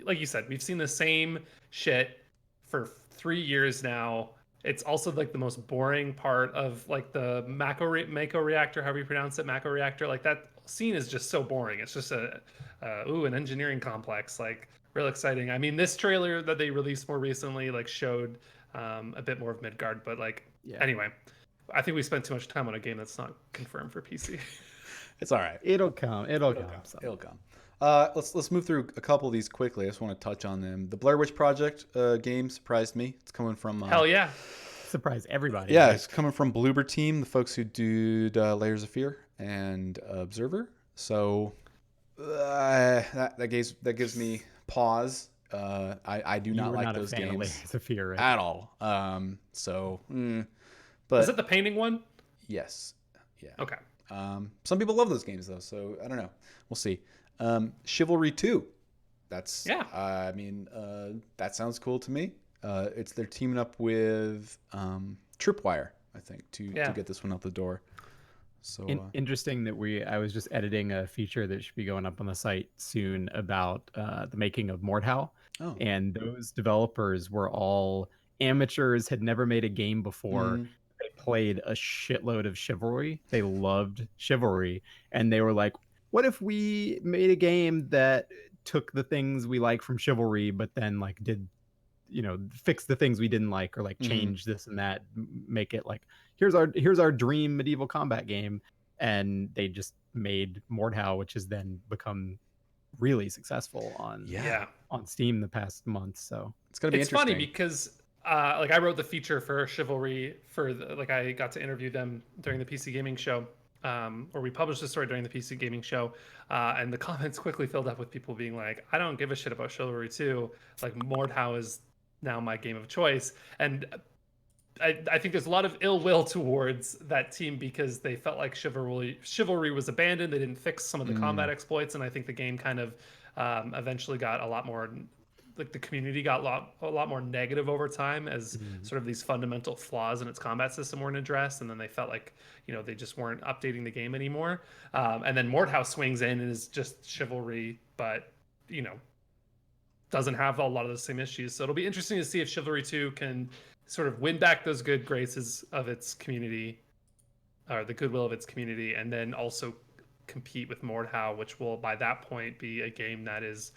Like you said, we've seen the same shit for 3 years now. It's also like the most boring part of like the Mako reactor, however you pronounce it, Mako reactor. Like that scene is just so boring. It's just an engineering complex. Like real exciting. I mean, this trailer that they released more recently like showed a bit more of Midgard, but like Yeah, anyway. I think we spent too much time on a game that's not confirmed for PC. It's all right. it'll come. It'll come. It'll come. Let's move through a couple of these quickly. I just want to touch on them. The Blair Witch Project game surprised me. It's coming from Hell yeah. Surprise everybody. yeah, right? it's coming from Bloober Team, the folks who do Layers of Fear and Observer. So that gives me pause. I do You not were like not a those fan of games Layers of Fear, right? at all. So, Is but it the painting one? yes, yeah. Okay. Some people love those games though, so I don't know. We'll see. Chivalry 2. That's Yeah. I mean, that sounds cool to me. They're teaming up with Tripwire, I think, to get this one out the door. So Interesting that I was just editing a feature that should be going up on the site soon about the making of Mordhau. oh, And those developers were all amateurs, had never made a game before. Mhm. They played a shitload of Chivalry. They loved Chivalry. And they were like, what if we made a game that took the things we like from Chivalry, but then like did, fix the things we didn't like or like change this and that, make it like, here's our dream medieval combat game. And they just made Mordhau, which has then become really successful yeah, on Steam the past month. So it's gonna be It's funny interesting. because like I wrote the feature for Chivalry like I got to interview them during the PC gaming show. Or we published the story during the PC gaming show, and the comments quickly filled up with people being like, "I don't give a shit about Chivalry 2. Like Mordhau is now my game of choice." And I think there's a lot of ill will towards that team because they felt like chivalry was abandoned. They didn't fix some of the combat exploits, and I think the game kind of eventually got a lot more like the community got a lot more negative over time as sort of these fundamental flaws in its combat system weren't addressed, and then they felt like they just weren't updating the game anymore. And then Mordhau swings in and is just chivalry, but doesn't have a lot of the same issues. So it'll be interesting to see if Chivalry 2 can sort of win back those good graces of its community, or the goodwill of its community, and then also compete with Mordhau, which will by that point be a game that is,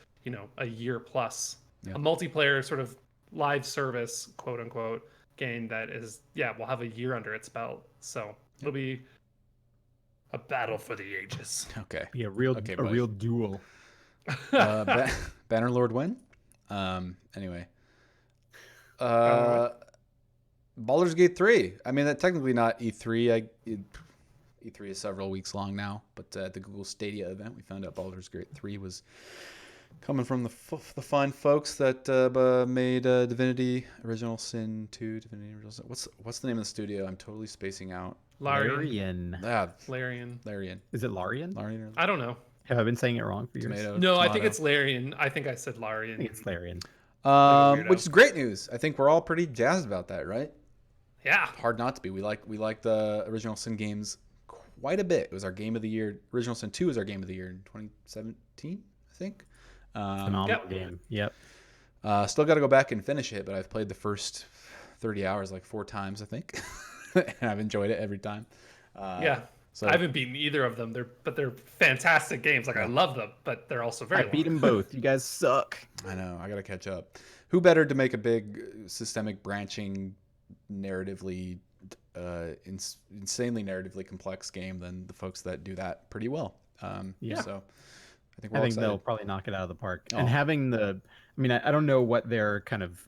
a year plus, a multiplayer sort of live service, quote unquote, game that is, will have a year under its belt. So it'll be a battle for the ages. Okay. be a real Okay, a real duel. Bannerlord win. Anyway. Baldur's Gate 3. I mean, that technically not E3. E3 is several weeks long now, but at the Google Stadia event, we found out Baldur's Gate 3 was coming from the fine folks that made Divinity Original Sin 2. Divinity Original Sin. What's the name of the studio? I'm totally spacing out. Larian. Larian. Is it Larian? Larian. I don't know. Have I been saying it wrong for years? Tomato. No, I tomato. think it's Larian. I think I said Larian. I think it's Larian. Which is great news. I think we're all pretty jazzed about that, right? Yeah. Hard not to be. We like the Original Sin games quite a bit. It was our game of the year. Original Sin 2 was our game of the year in 2017, I think. Phenomenal game. Yep. Still got to go back and finish it, but I've played the first 30 hours like 4 times, I think. And I've enjoyed it every time. So I haven't beaten either of them. They're fantastic games. Like I love them, but they're also very. I beat them both. You guys suck. I know. I gotta catch up. Who better to make a big systemic branching, narratively, insanely narratively complex game than the folks that do that pretty well? So I think they'll probably knock it out of the park. And having I don't know what their kind of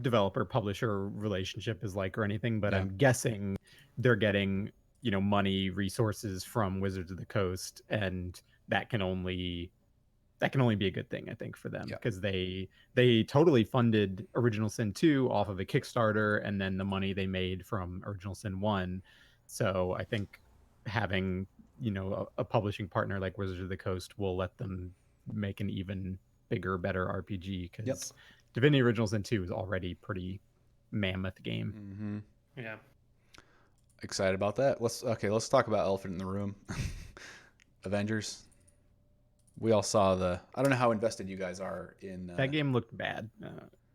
developer publisher relationship is like or anything, but I'm guessing they're getting money, resources from Wizards of the Coast, and that can only that can only be a good thing, I think, for them, Yeah. because they totally funded Original Sin 2 off of a Kickstarter, and then the money they made from Original Sin 1. So I think having, a publishing partner like Wizards of the Coast will let them make an even bigger, better RPG, Yep. because Divinity Original Sin 2 is already pretty mammoth game. Mm-hmm. Yeah. Excited about that. Let's talk about Elephant in the Room. Avengers. We all saw I don't know how invested you guys are in That game looked bad.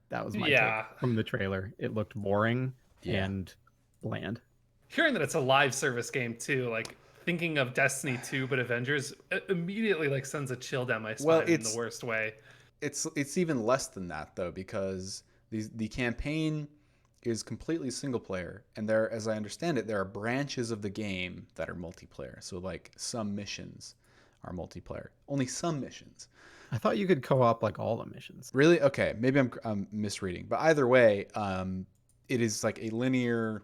That was my Yeah. take from the trailer. It looked boring Yeah. and bland. Hearing that it's a live service game too, like thinking of Destiny 2 but Avengers immediately like sends a chill down my spine in the worst way. It's even less than that though, because the campaign is completely single player, and there, as I understand it, there are branches of the game that are multiplayer. So like some missions are multiplayer, only some missions. I thought you could co-op like all the missions. Really? Okay, maybe I'm misreading, but either way, it is like a linear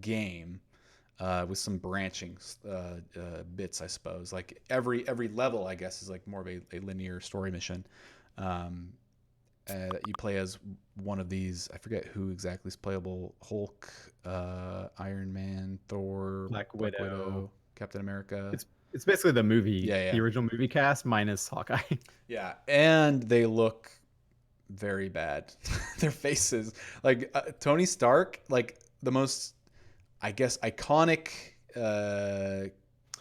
game with some branching bits, I suppose. Like every level, I guess, is like more of a linear story mission. You play as one of these. I forget who exactly is playable. Hulk, Iron Man, Thor, Black Widow, Captain America. It's basically the movie, Yeah. the original movie cast minus Hawkeye. Yeah, and they look very bad. Their faces, like Tony Stark, like the most, I guess, iconic character.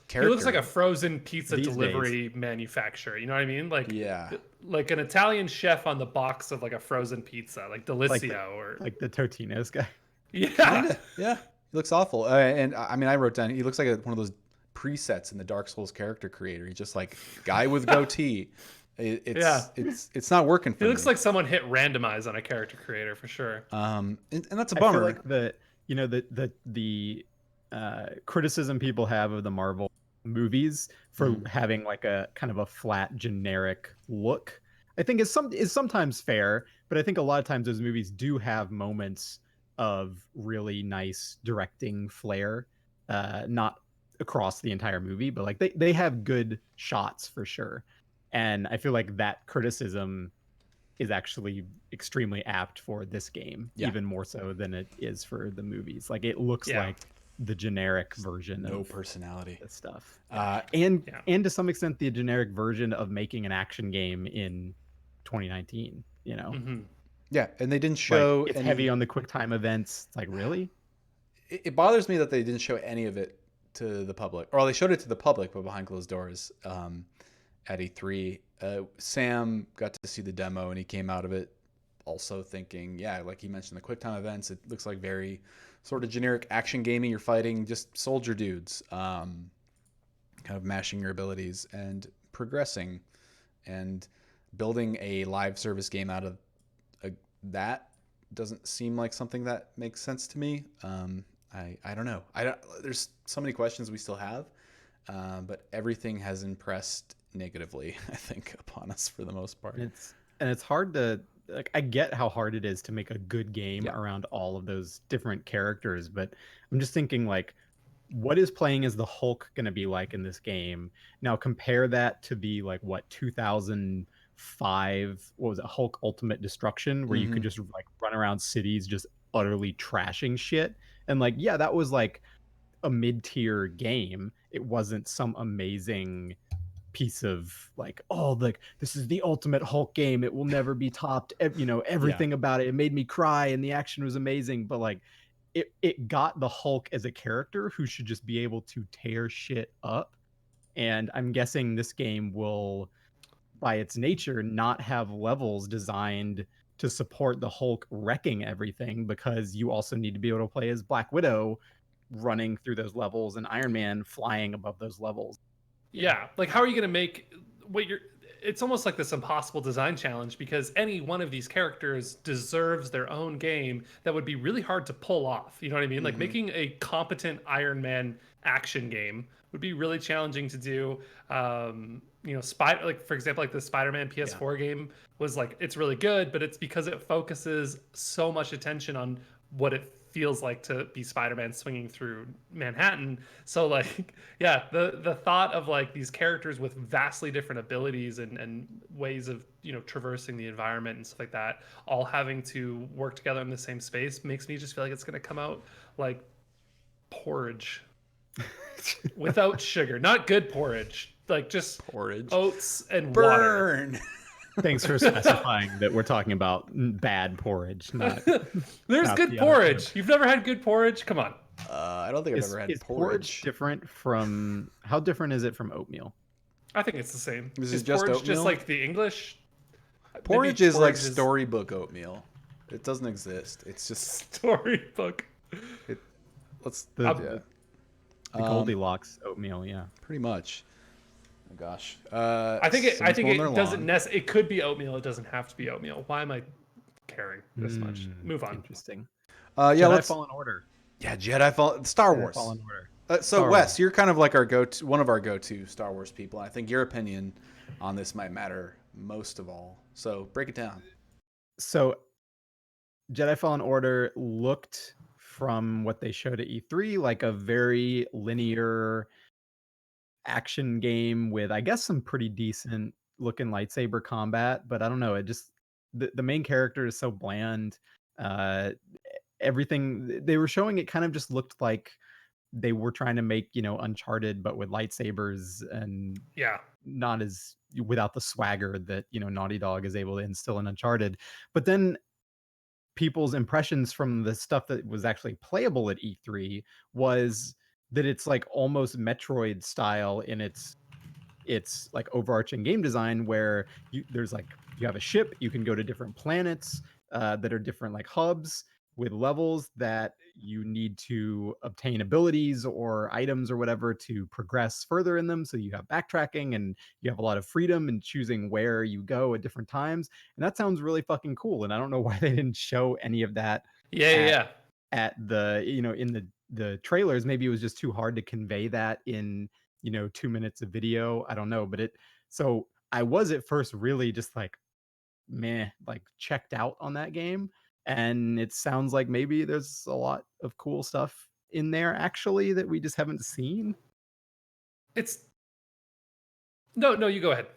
He looks like a frozen pizza These delivery manufacturer. You know what I mean? Like, yeah, like an Italian chef on the box of like a frozen pizza, like Delicio or like the Totino's guy. yeah. kinda. Yeah, he looks awful. And I mean, I wrote down he looks like one of those presets in the Dark Souls character creator. He's just like guy with goatee. It's not working for He looks me. like someone hit randomize on a character creator for sure. And that's a I feel bummer. like the criticism people have of the Marvel movies for having like a kind of a flat generic look, I think is sometimes fair, but I think a lot of times those movies do have moments of really nice directing flair, not across the entire movie, but like they have good shots for sure. And I feel like that criticism is actually extremely apt for this game, even more so than it is for the movies. Like it looks like the generic version of personality this stuff, and to some extent the generic version of making an action game in 2019. Yeah, and they didn't show. Like, it's heavy on the quick time events. It's like, really? It bothers me that they didn't show any of it to the public, or they showed it to the public, but behind closed doors at E3. Sam got to see the demo, and he came out of it also thinking, like he mentioned, the quick time events. It looks like very sort of generic action gaming. You're fighting just soldier dudes, kind of mashing your abilities and progressing, and building a live service game out of that doesn't seem like something that makes sense to me. I don't know. There's so many questions we still have, but everything has impressed negatively, I think, upon us for the most part. And it's hard to, like, I get how hard it is to make a good game around all of those different characters, but I'm just thinking, like, what is playing as the Hulk going to be like in this game? Now compare that to the, like, what, 2005, what was it, Hulk Ultimate Destruction, where you could just like run around cities just utterly trashing shit. And like, yeah, that was like a mid-tier game. It wasn't some amazing piece of like, oh, like this is the ultimate Hulk game, it will never be topped, everything about it made me cry and the action was amazing. But like it got the Hulk as a character who should just be able to tear shit up. And I'm guessing this game will, by its nature, not have levels designed to support the Hulk wrecking everything, because you also need to be able to play as Black Widow running through those levels and Iron Man flying above those levels. Yeah, like how are you going to make what you're? It's almost like this impossible design challenge, because any one of these characters deserves their own game that would be really hard to pull off. You know what I mean? Like making a competent Iron Man action game would be really challenging to do. Like for example, like the Spider-Man PS4 game was like, it's really good, but it's because it focuses so much attention on what it feels like to be Spider-Man swinging through Manhattan. So like, yeah, the thought of like these characters with vastly different abilities and ways of, you know, traversing the environment and stuff like that, all having to work together in the same space makes me just feel like it's going to come out like porridge without sugar. Not good porridge, like just Porridge. oats and water. Burn. Thanks for specifying that we're talking about bad porridge, not. There's not good the other porridge. You've never had good porridge? Come on. I don't think I've ever had Is porridge different from? How different is it from oatmeal? I think it's the same. Is Is it just porridge oatmeal? just like the English? Porridge Maybe is like porridge is storybook oatmeal. It doesn't exist. It's just storybook. let's The Goldilocks oatmeal, yeah. pretty much. Oh gosh. I think it doesn't lawn. it could be oatmeal. It doesn't have to be oatmeal. Why am I caring this much? Move on. Interesting. Yeah, Jedi Fallen Order. Yeah, Jedi Fallen Star Jedi Wars. Fallen Order. So Star Wes, Wars. you're kind of like one of our go-to Star Wars people. I think your opinion on this might matter most of all. So break it down. So Jedi Fallen Order looked, from what they showed at E3, like a very linear action game with, I guess, some pretty decent looking lightsaber combat, but I don't know, it just the main character is so bland. uh Everything they were showing, it kind of just looked like they were trying to make, you know, Uncharted but with lightsabers, and Yeah. not as, without the swagger that, you know, Naughty Dog is able to instill in Uncharted. But then people's impressions from the stuff that was actually playable at E3 was that it's like almost Metroid style in its like overarching game design, where there's like, you have a ship, you can go to different planets that are different like hubs with levels that you need to obtain abilities or items or whatever to progress further in them. So you have backtracking and you have a lot of freedom in choosing where you go at different times. And that sounds really fucking cool. And I don't know why they didn't show any of that Yeah. at the, you know, in the trailers. Maybe it was just too hard to convey that in, you know, 2 minutes of video. I don't know. But so I was at first really just like, meh, like checked out on that game. And it sounds like maybe there's a lot of cool stuff in there actually that we just haven't seen. It's no, you go ahead.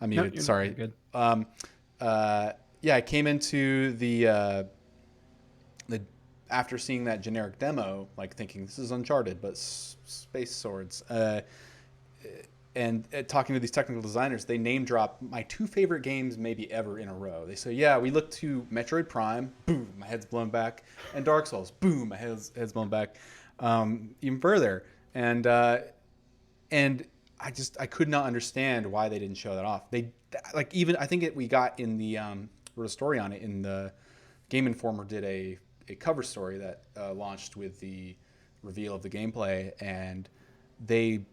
I'm No, muted. you're Sorry. good. Yeah, I came into the after seeing that generic demo, like thinking this is Uncharted, but space swords. And talking to these technical designers, they name drop my two favorite games maybe ever in a row. They say, yeah, we look to Metroid Prime, boom, my head's blown back, and Dark Souls, boom, my head's blown back, even further. And I could not understand why they didn't show that off. They like, even I think we got in the wrote a story on it in the Game Informer, did a cover story that launched with the reveal of the gameplay, and they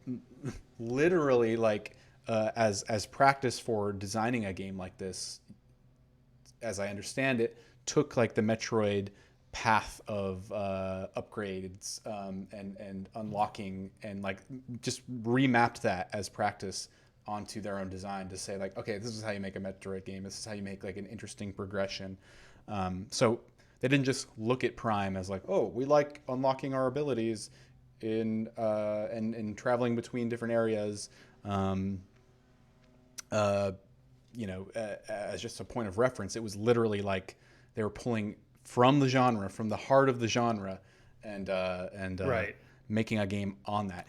literally, like, as practice for designing a game like this, as I understand it, took like the Metroid path of upgrades and unlocking, and like just remapped that as practice onto their own design to say, like, okay, this is how you make a Metroid game. This is how you make like an interesting progression. So they didn't just look at Prime as like, oh, we like unlocking our abilities in and traveling between different areas, as just a point of reference. It was literally like they were pulling from the genre, from the heart of the genre, and Right. making a game on that.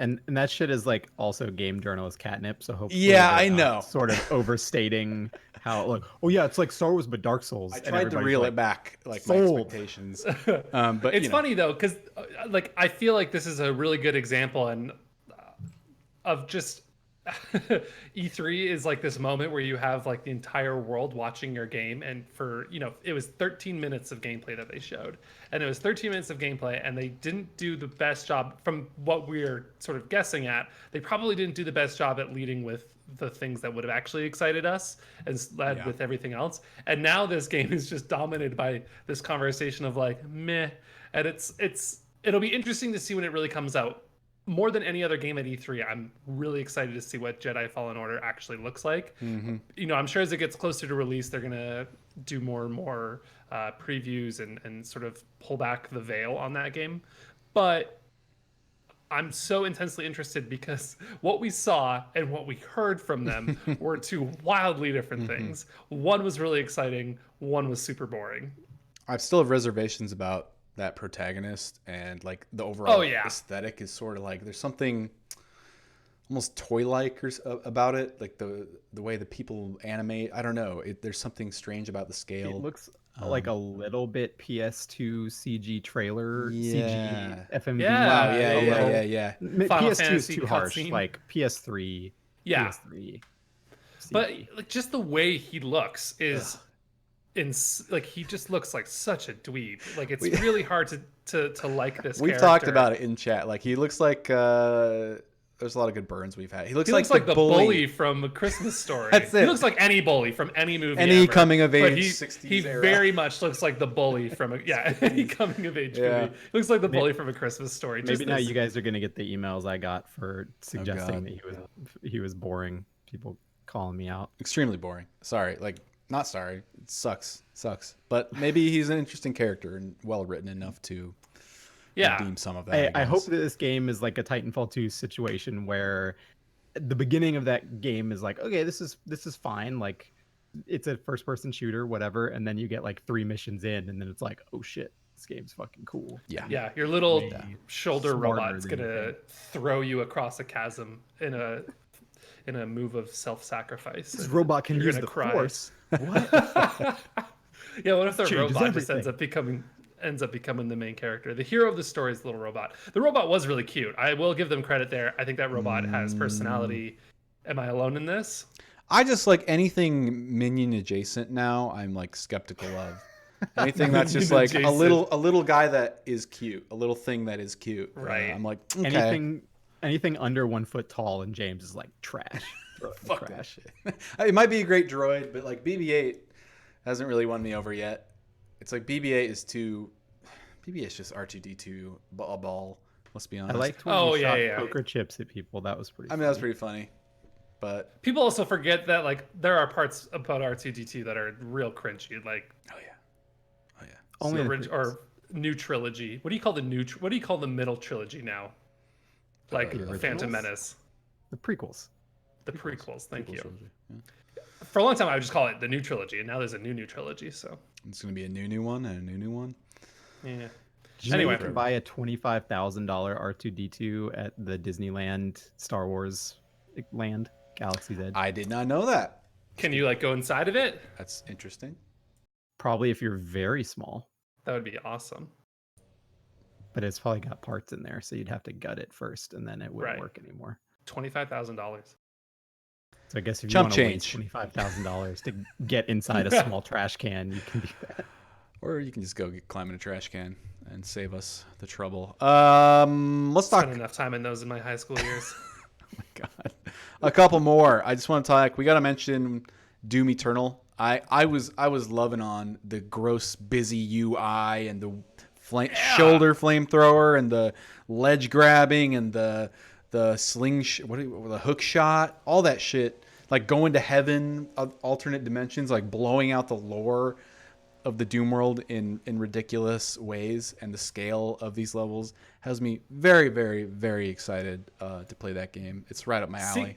And that shit is like also game journalist catnip. So hopefully, Yeah, they're I not know. sort of overstating how, like, oh yeah, it's like Star Wars but Dark Souls. I And tried to everybody's reel like, it back, like my sold. expectations. But It's funny though, because like I feel like this is a really good example and of just E3 is like this moment where you have like the entire world watching your game, and for it was 13 minutes of gameplay that they showed, and it was 13 minutes of gameplay, and they didn't do the best job from what we're sort of guessing at. They probably didn't do the best job at leading with the things that would have actually excited us and led with everything else. And now this game is just dominated by this conversation of like meh, and it'll be interesting to see when it really comes out. More than any other game at E3, I'm really excited to see what Jedi Fallen Order actually looks like. I'm sure as it gets closer to release, they're gonna do more and more previews and sort of pull back the veil on that game. But I'm so intensely interested because what we saw and what we heard from them were two wildly different things. One was really exciting, one was super boring. I still have reservations about that protagonist, and like the overall aesthetic is sort of like there's something almost toy-like about it, like the way the people animate. I don't know. There's something strange about the scale. It looks like a little bit PS2 CG trailer, CG FMV. Wow, yeah. Final PS2 Fantasy is too harsh. cutscene. Like PS3. Yeah. PS3. CG. But like just the way he looks is like he just looks like such a dweeb. Like it's really hard to like this. We've talked about it in chat. Like he looks like there's a lot of good burns we've had. He looks like the bully from A Christmas Story. That's it. He looks like any bully from any movie. Any ever. coming of age But 60s he era. very much looks like the bully from any coming of age movie. He looks like the bully from A Christmas Story. Maybe now you guys are gonna get the emails I got for suggesting that he was boring. People calling me out. Extremely boring. Sorry, like not sorry. It sucks. But maybe he's an interesting character and well written enough to redeem some of that. I hope that this game is like a Titanfall 2 situation where the beginning of that game is like, okay, this is fine. Like it's a first person shooter, whatever. And then you get like 3 missions in and then it's like, oh shit, this game's fucking cool. Yeah. Your little shoulder robot's than gonna throw you across a chasm in a move of self-sacrifice. This robot can use the Force. What? Yeah, what if the Changes robot just everything. ends up becoming the main character? The hero of the story is the little robot. The robot was really cute. I will give them credit there. I think that robot has personality. Am I alone in this? I just like anything minion adjacent now. I'm like skeptical of anything that's just like a little guy that is cute, a little thing that is cute. Right. I'm like okay. Anything under 1 foot tall, and James is like trash. Fuck that shit. It might be a great droid, but like BB-8 hasn't really won me over yet. It's like BB-8 is just R2-D2 a ball. Let's be honest. I liked when he shot poker chips at people. That was pretty. I mean, that was pretty funny. But people also forget that like there are parts about R2-D2 that are real cringy. Like only or new trilogy. What do you call the middle trilogy now? Like Phantom Menace. The prequels. The prequels. Thank you. Trilogy. Yeah. For a long time, I would just call it the new trilogy, and now there's a new trilogy. So it's gonna be a new one and a new one. Yeah. Anyway, you can buy a $25,000 R2-D2 at the Disneyland Star Wars land, Galaxy's Edge. I did not know that. Can you like go inside of it? That's interesting. Probably if you're very small. That would be awesome. But it's probably got parts in there, so you'd have to gut it first, and then it wouldn't work anymore. $25,000. So I guess if you want to waste $25,000 to get inside a small trash can, you can do that. Or you can just go climb in a trash can and save us the trouble. Let's talk. Spent enough time in those in my high school years. Oh my god, a couple more. I just want to talk. We got to mention Doom Eternal. I was loving on the gross busy UI and the shoulder flamethrower and the ledge grabbing and the sling the hook shot, all that shit, like going to heaven, alternate dimensions, like blowing out the lore of the Doom world in ridiculous ways, and the scale of these levels has me very, very, very excited to play that game. It's right up my alley.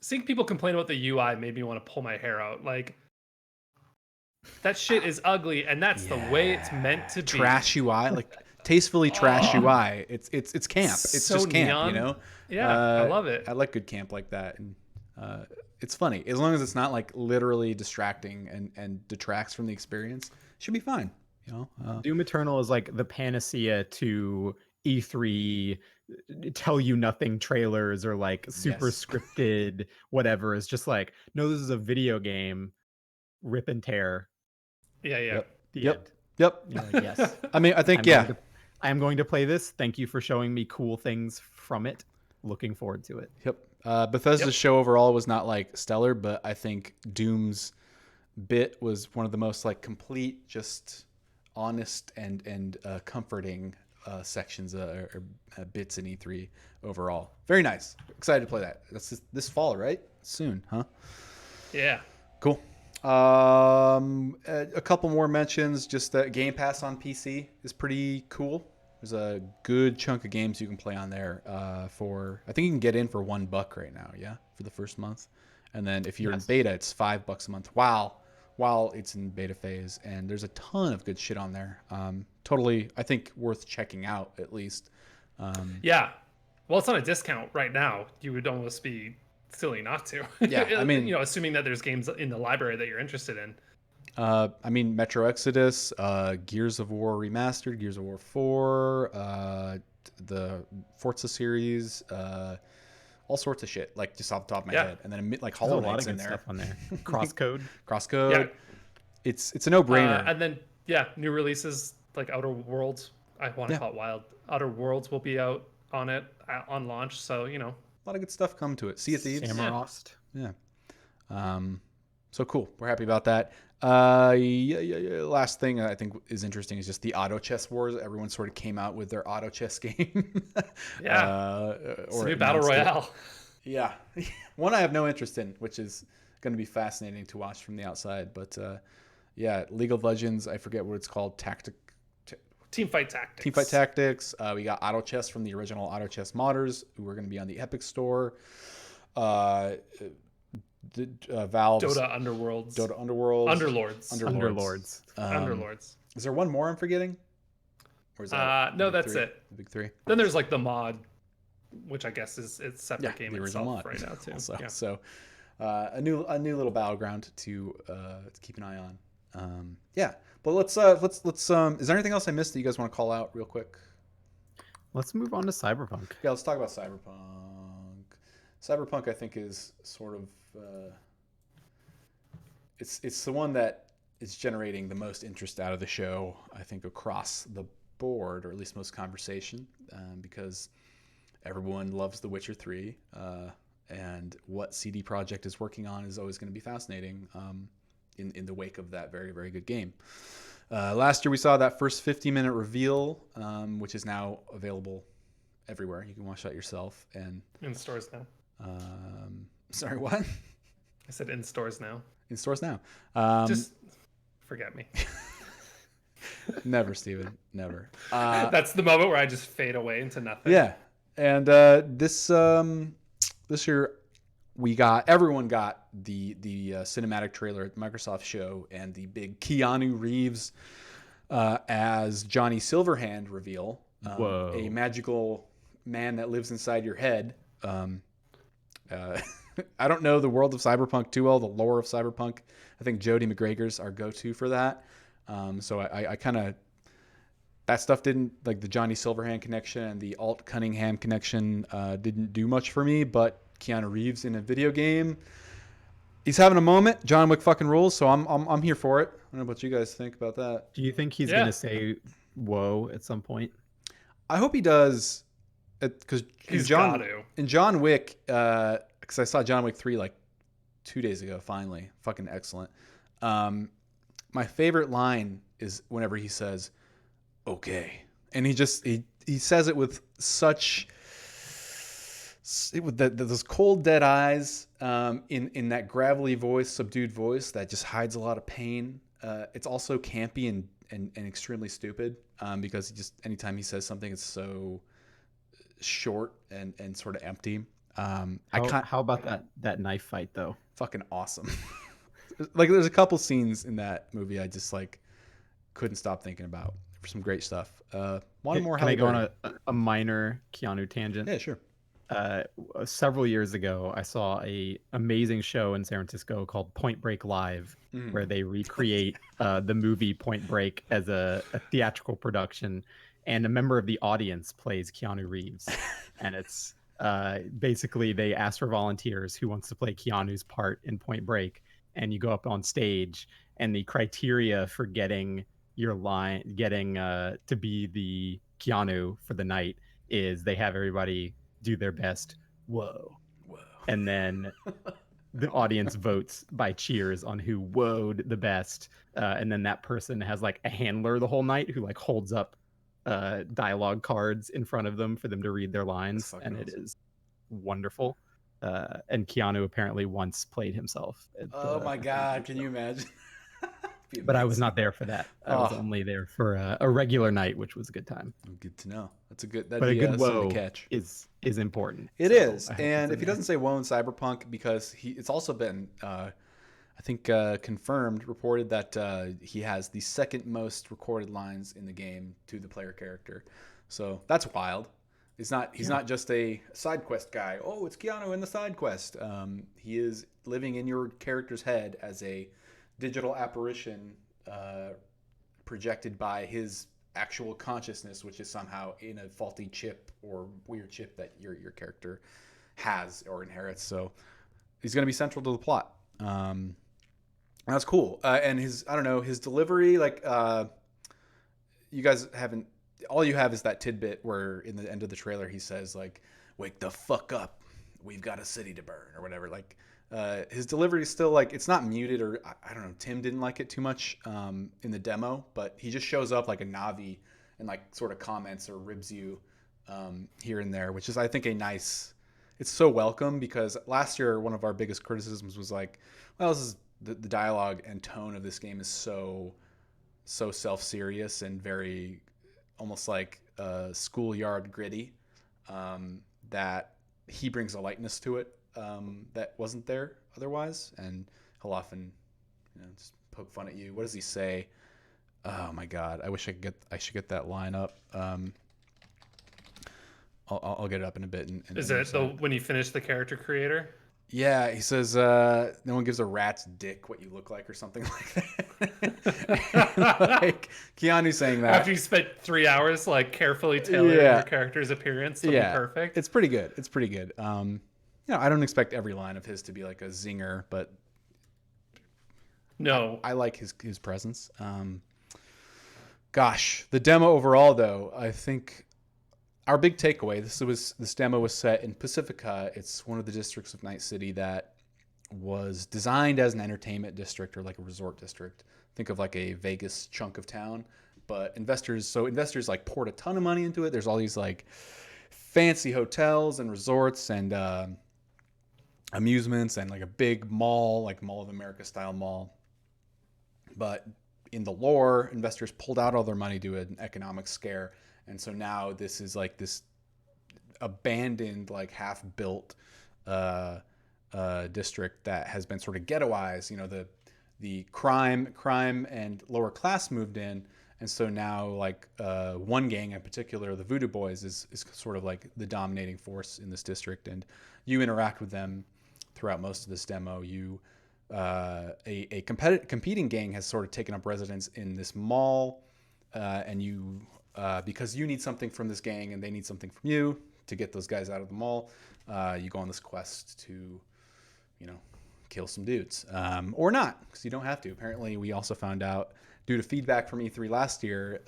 Seeing people complain about the UI made me want to pull my hair out. Like, that shit is ugly, and that's the way it's meant to be. Trash UI, like tastefully trash UI. It's camp. It's so just camp, neon. You know? Yeah, I love it. I like good camp like that, and it's funny as long as it's not like literally distracting and detracts from the experience. It should be fine. You know, Doom Eternal is like the panacea to E3 tell you nothing trailers or like super Yes. scripted whatever. Is just like, no, this is a video game, rip and tear, Yeah, yeah. Yep. the Yep. end. Yep. You're like, yes, I mean, I think I am going to play this. Thank you for showing me cool things from it. Looking forward to it. Yep. Bethesda's Yep. show overall was not like stellar, but I think Doom's bit was one of the most like complete, just honest and comforting sections or bits in E3 overall. Very nice. Excited to play that. That's this fall, right? Soon, huh? Yeah. Cool. A couple more mentions. Just that Game Pass on PC is pretty cool. There's a good chunk of games you can play on there. For I think you can get in for $1 right now. Yeah, for the first month, and then if you're in Yes. beta, it's $5 a month. While it's in beta phase, and there's a ton of good shit on there. Totally, I think worth checking out at least. Yeah. Well, it's on a discount right now. You would almost be silly not to. Yeah, I mean, you know, assuming that there's games in the library that you're interested in. I mean, Metro Exodus, Gears of War Remastered, Gears of War 4, the Forza series, all sorts of shit, like just off the top of my Yeah. head. And then like There's a Hollow lot Knight's of in good there. stuff on there. Crosscode. Crosscode. Yeah. It's a no-brainer. And then yeah, new releases like Outer Worlds. I want to Yeah. call it Wild. Outer Worlds will be out on it on launch. So you know, A lot of good stuff come to it. Sea of Thieves. Samorost. Yeah. So cool. We're happy about that. Yeah. Last thing I think is interesting is just the auto chess wars. Everyone sort of came out with their auto chess game. Yeah. It's a or new battle announced it. royale. Yeah. One I have no interest in, which is going to be fascinating to watch from the outside. But yeah, League of Legends, I forget what it's called. Teamfight Tactics. Teamfight Tactics. We got Auto Chess from the original Auto Chess modders, who are going to be on the Epic Store. Valve's Dota Underworlds. Dota Underworld. Underlords. Underlords. Underlords. Is there one more I'm forgetting? Or is that No, the big that's three? it. The big three. Then there's like the mod, which I guess is it's separate Yeah, game the original itself mod. right now too. Also, Yeah. so a new little battleground to keep an eye on. Yeah, but let's is there anything else I missed that you guys want to call out real quick? Let's move on to Cyberpunk. Yeah, let's talk about Cyberpunk. Cyberpunk, I think, is sort of it's the one that is generating the most interest out of the show, I think, across the board, or at least most conversation, because everyone loves The Witcher 3, and what CD Projekt is working on is always going to be fascinating in the wake of that very, very good game. Last year we saw that first 50-minute reveal, which is now available everywhere. You can watch that yourself. And In stores now. sorry, what? I said in stores now. In stores now. Just forget me. Never, Steven. Never. That's the moment where I just fade away into nothing. Yeah. And this year everyone got the cinematic trailer at the Microsoft show, and the big Keanu Reeves as Johnny Silverhand reveal. Whoa. A magical man that lives inside your head. I don't know the world of Cyberpunk too well, the lore of Cyberpunk. I think Jodie McGregor's our go-to for that. So I kind of, that stuff didn't, like the Johnny Silverhand connection and the Alt Cunningham connection didn't do much for me, but Keanu Reeves in a video game, he's having a moment. John Wick fucking rules, so I'm here for it. I don't know what you guys think about that. Do you think he's Yeah. gonna say "whoa" at some point? I hope he does, because He's got to. in John Wick, because I saw John Wick 3 like 2 days ago, finally. Fucking excellent. My favorite line is whenever he says, "Okay." And he says it with such, with those cold, dead eyes, in that gravelly voice, subdued voice that just hides a lot of pain. It's also campy and extremely stupid, because anytime he says something, it's so short and sort of empty. How about that knife fight though? Fucking awesome. Like, there's a couple scenes in that movie I just like couldn't stop thinking about. For some great stuff. One more. Can I go on a minor Keanu tangent? Yeah, sure. Several years ago, I saw a amazing show in San Francisco called Point Break Live, where they recreate the movie Point Break as a theatrical production, and a member of the audience plays Keanu Reeves, and it's basically they ask for volunteers who wants to play Keanu's part in Point Break, and you go up on stage, and the criteria for getting your line, getting to be the Keanu for the night is they have everybody do their best. Whoa. Whoa. And then the audience votes by cheers on who whoa'd the best, and then that person has like a handler the whole night who like holds up dialogue cards in front of them for them to read their lines, and it is wonderful. And Keanu apparently once played himself. Oh my God! Can you imagine? But I was not there for that. I was only there for a regular night, which was a good time. Good to know. That's a good. But a good whoa catch is important. It is, and if he doesn't say whoa in Cyberpunk, because it's also been, I think, confirmed, reported that he has the second most recorded lines in the game to the player character. So that's wild. He's not just a side quest guy. Oh, it's Keanu in the side quest. He is living in your character's head as a digital apparition projected by his actual consciousness, which is somehow in a faulty chip or weird chip that your character has or inherits. So he's going to be central to the plot. That's cool. And his delivery, like, you guys haven't, all you have is that tidbit where in the end of the trailer he says, like, wake the fuck up, we've got a city to burn, or whatever. Like, his delivery is still, like, it's not muted, or I don't know, Tim didn't like it too much in the demo, but he just shows up like a Navi and like sort of comments or ribs you here and there, which is, I think, it's so welcome, because last year one of our biggest criticisms was like, well, this is the dialogue and tone of this game is so self-serious and very almost like schoolyard gritty, that he brings a lightness to it that wasn't there otherwise, and he'll often just poke fun at you. What does he say? Oh my God, I should get that line up. I'll get it up in a bit. Is it when you finish the character creator? Yeah, he says, no one gives a rat's dick what you look like, or something like that. Like, Keanu saying that. After you spent 3 hours, like, carefully tailoring your character's appearance to be perfect. It's pretty good. It's pretty good. I don't expect every line of his to be like a zinger, but no, I like his presence. Gosh, the demo overall, though, I think our big takeaway, this demo was set in Pacifica. It's one of the districts of Night City that was designed as an entertainment district or like a resort district. Think of like a Vegas chunk of town, but investors like poured a ton of money into it. There's all these like fancy hotels and resorts and amusements and like a big mall, like Mall of America style mall. But in the lore, investors pulled out all their money due to an economic scare. And so now this is like this abandoned, like half-built district that has been sort of ghettoized. The crime and lower class moved in, and so now like one gang in particular, the Voodoo Boys, is sort of like the dominating force in this district, and you interact with them throughout most of this demo. A competing gang has sort of taken up residence in this mall, and you. Because you need something from this gang and they need something from you to get those guys out of the mall, you go on this quest to, kill some dudes. Or not, because you don't have to. Apparently, we also found out, due to feedback from E3 last year,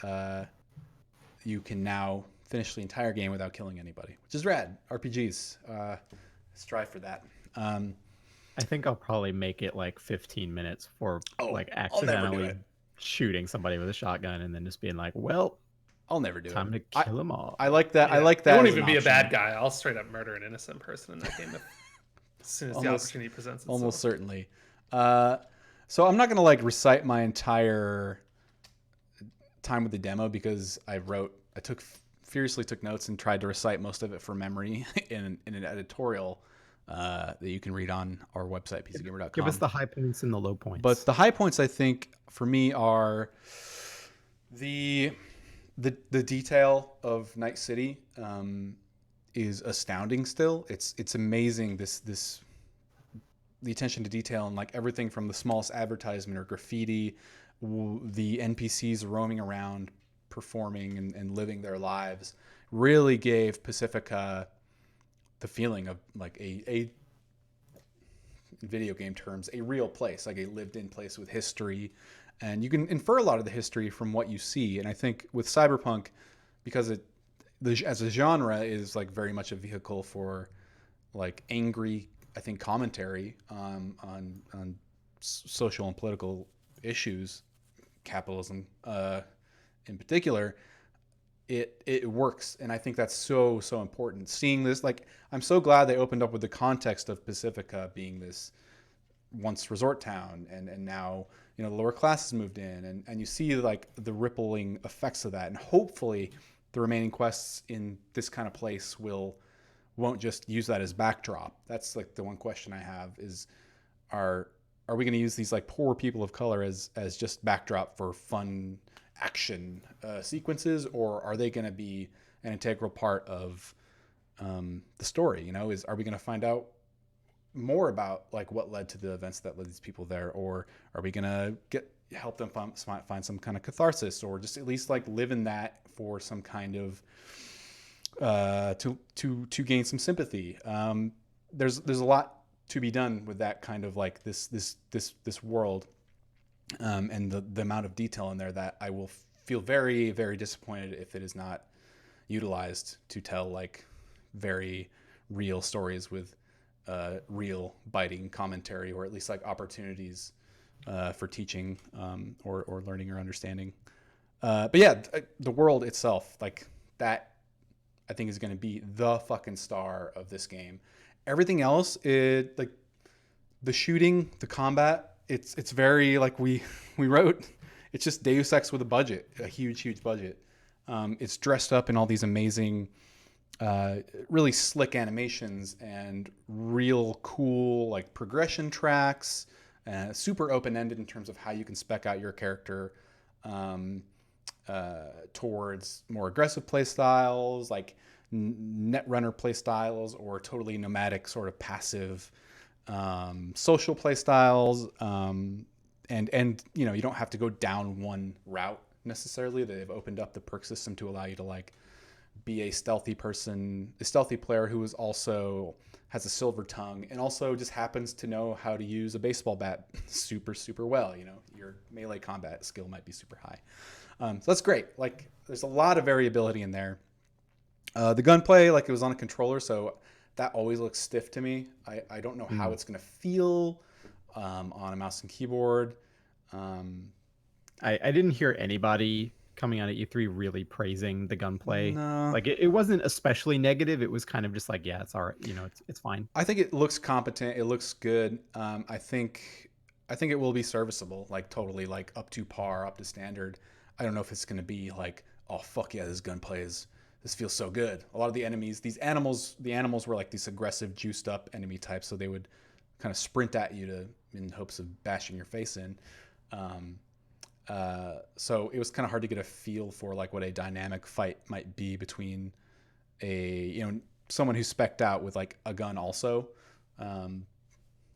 you can now finish the entire game without killing anybody, which is rad. RPGs, strive for that. I think I'll probably make it like 15 minutes for accidentally shooting somebody with a shotgun and then just being like, well, I'll never do time it. to kill them all. I like that. Yeah. I like that. I won't even be a bad guy. I'll straight up murder an innocent person in that game as soon as the opportunity presents itself. Almost certainly. So I'm not going to like recite my entire time with the demo, because I furiously took notes and tried to recite most of it from memory in an editorial that you can read on our website, pcgamer.com. Give us the high points and the low points. But the high points, I think, for me are the detail of Night City is astounding still. It's amazing, the attention to detail, and like everything from the smallest advertisement or graffiti, the NPCs roaming around performing and living their lives really gave Pacifica the feeling of like a in video game terms, a real place, like a lived in place with history. And you can infer a lot of the history from what you see. And I think with Cyberpunk, because as a genre is like very much a vehicle for like angry, I think, commentary on social and political issues, capitalism in particular, it works. And I think that's so important. Seeing this, like, I'm so glad they opened up with the context of Pacifica being this once resort town, and now, you know, the lower classes moved in, and you see like the rippling effects of that. And hopefully the remaining quests in this kind of place won't just use that as backdrop. That's like the one question I have is, are we going to use these like poor people of color as just backdrop for fun action sequences, or are they going to be an integral part of the story? You know, are we going to find out more about like what led to the events that led these people there, or are we going to help them find some kind of catharsis, or just at least like live in that for some kind of to gain some sympathy? There's a lot to be done with that kind of like this world, and the amount of detail in there that I will feel very, very disappointed if it is not utilized to tell like very real stories with real biting commentary, or at least like opportunities for teaching or learning or understanding. But yeah, the world itself, like that, I think is going to be the fucking star of this game. Everything else, like the shooting, the combat, it's very like we wrote. It's just Deus Ex with a huge budget. It's dressed up in all these amazing, really slick animations and real cool like progression tracks. Super open ended in terms of how you can spec out your character towards more aggressive play styles, like net runner play styles, or totally nomadic sort of passive social play styles. And you know, you don't have to go down one route necessarily. They've opened up the perk system to allow you to like be a stealthy player who is also has a silver tongue and also just happens to know how to use a baseball bat super well. You know, your melee combat skill might be super high. So that's great. Like, there's a lot of variability in there. The gunplay, like, it was on a controller, so that always looks stiff to me. I don't know how it's going to feel on a mouse and keyboard. I didn't hear anybody coming out of E3 really praising the gunplay. No. Like, it wasn't especially negative. It was kind of just like, yeah, it's all right. You know, it's fine. I think it looks competent. It looks good. I think it will be serviceable, like totally like up to par, up to standard. I don't know if it's going to be like, oh fuck yeah, this feels so good. A lot of the enemies, the animals were like these aggressive, juiced up enemy types, so they would kind of sprint at you in hopes of bashing your face in. So it was kind of hard to get a feel for like what a dynamic fight might be between someone who's specced out with like a gun also.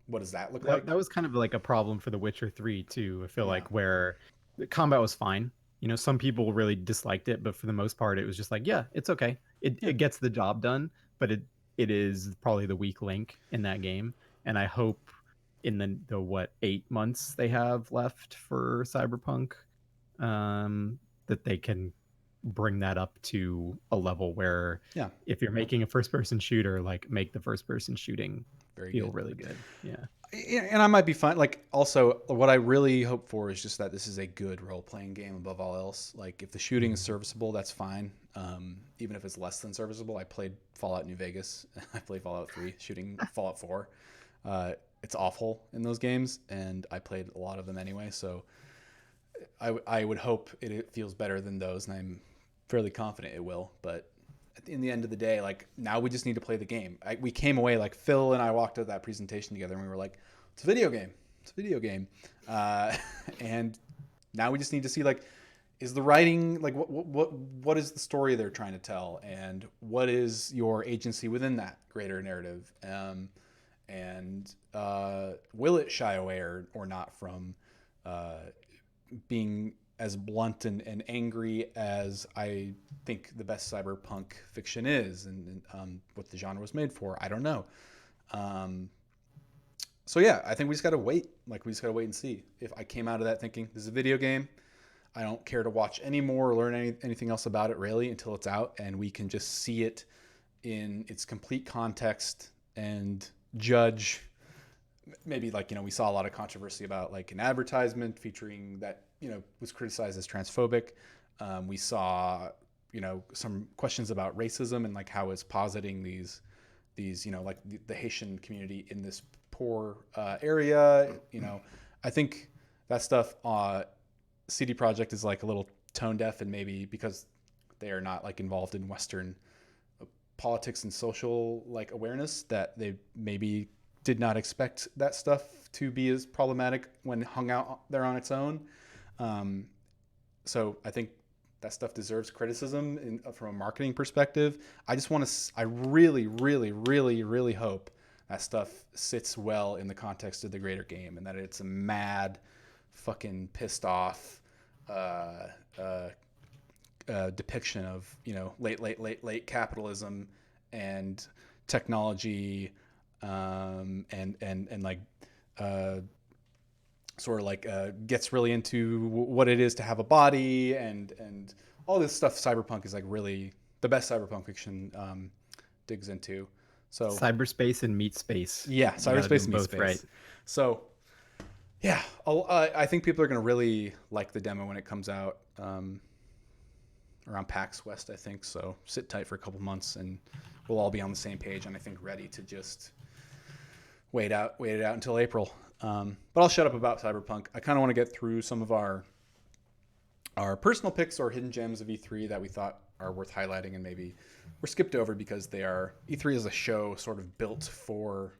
What does that look like? That was kind of like a problem for The Witcher 3 too. I feel like, where the combat was fine. You know, some people really disliked it, but for the most part, it was just like, yeah, it's okay. It gets the job done, but it is probably the weak link in that game. And I hope in the 8 months they have left for Cyberpunk, that they can bring that up to a level where, if you're making a first-person shooter, like, make the first-person shooting feel really good. Yeah. And I might be fine. Like, also, what I really hope for is just that this is a good role-playing game above all else. Like, if the shooting is serviceable, that's fine. Even if it's less than serviceable. I played Fallout New Vegas. I played Fallout 3, shooting Fallout 4. It's awful in those games, and I played a lot of them anyway. So I would hope it feels better than those, and I'm fairly confident it will. But in the end of the day, like, now we just need to play the game. We came away, like, Phil and I walked to that presentation together, and we were like, it's a video game. It's a video game. And now we just need to see, like, is the writing, like, what is the story they're trying to tell, and what is your agency within that greater narrative? And will it shy away or not from being as blunt and angry as I think the best cyberpunk fiction is, and what the genre was made for. I don't know. Um, so yeah, I think we just gotta wait. Like we just gotta wait and see. If I came out of that thinking this is a video game, I don't care to watch any more or learn anything else about it really until it's out and we can just see it in its complete context and judge. Maybe like, we saw a lot of controversy about like an advertisement featuring that, was criticized as transphobic. We saw, some questions about racism and like how it's positing these, like the Haitian community in this poor area. I think that stuff, CD Projekt is like a little tone deaf, and maybe because they are not like involved in Western politics and social like awareness, that they maybe did not expect that stuff to be as problematic when hung out there on its own. So I think that stuff deserves criticism from a marketing perspective. I really, really, really, really hope that stuff sits well in the context of the greater game, and that it's a mad, fucking pissed off depiction of late capitalism and technology, and like sort of like gets really into what it is to have a body and all this stuff. Cyberpunk is like really the best cyberpunk fiction digs into. So cyberspace and meat space. Yeah, cyberspace and meat space. Right. So yeah, I think people are going to really like the demo when it comes out around PAX West, I think. So sit tight for a couple months and we'll all be on the same page and I think ready to just wait it out until April. But I'll shut up about Cyberpunk. I kind of want to get through some of our personal picks or hidden gems of E3 that we thought are worth highlighting and maybe were skipped over because they are E3 is a show sort of built for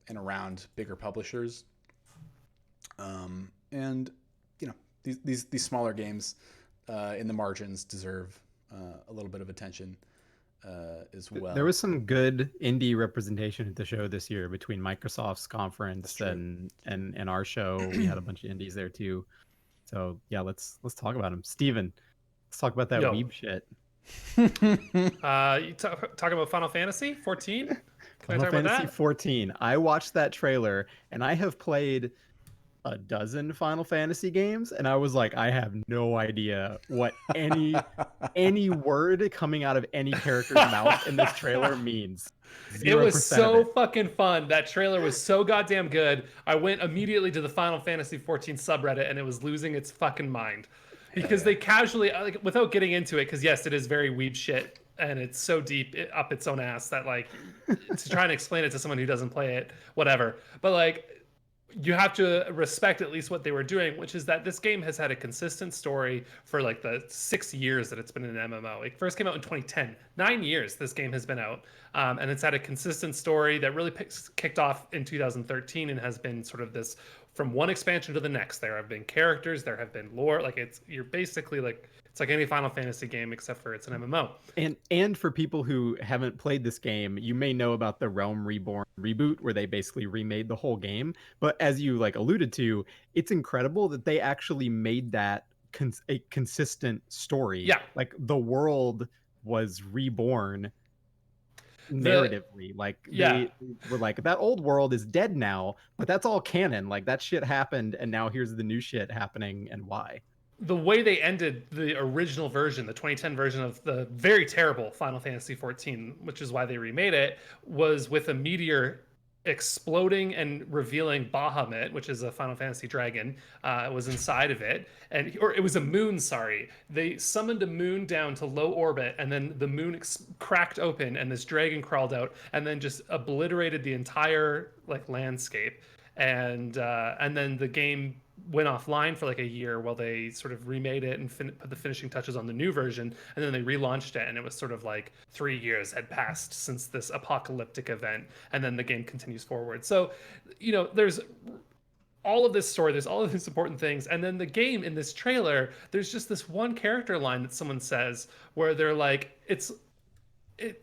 and around bigger publishers. And these smaller games in the margins deserve a little bit of attention as well. There was some good indie representation at the show this year between Microsoft's conference and our show. We had a bunch of indies there too. So yeah, let's talk about them. Steven, let's talk about that weeb shit. You talking about Final Fantasy 14? Final Fantasy 14. I watched that trailer and I have played a dozen Final Fantasy games, and I was like, I have no idea what any word coming out of any character's mouth in this trailer means. It was so fucking fun. That trailer was so goddamn good. I went immediately to the Final Fantasy 14 subreddit, and it was losing its fucking mind because they casually, like, without getting into it, because yes, it is very weeb shit. And it's so deep up its own ass that like to try and explain it to someone who doesn't play it, whatever. But like, you have to respect at least what they were doing, which is that this game has had a consistent story for like the 6 years that it's been an MMO. It first came out in 2010. 9 years this game has been out. And it's had a consistent story that really kicked off in 2013 and has been sort of this from one expansion to the next. There have been characters, there have been lore. Like you're basically like, it's like any Final Fantasy game except for it's an MMO. And for people who haven't played this game, you may know about the Realm Reborn reboot where they basically remade the whole game. But as you like alluded to, it's incredible that they actually made that a consistent story. Yeah. Like the world was reborn narratively. They were like, that old world is dead now, but that's all canon. Like that shit happened and now here's the new shit happening and why. The way they ended the original version, the 2010 version of the very terrible Final Fantasy 14, which is why they remade it, was with a meteor exploding and revealing Bahamut, which is a Final Fantasy dragon, was inside of it. Or it was a moon, sorry. They summoned a moon down to low orbit, and then the moon cracked open, and this dragon crawled out, and then just obliterated the entire like landscape. And then the game went offline for like a year while they sort of remade it and put the finishing touches on the new version, and then they relaunched it, and it was sort of like 3 years had passed since this apocalyptic event, and then the game continues forward. So there's all of this story, there's all of these important things, and then the game in this trailer, there's just this one character line that someone says where they're like, it's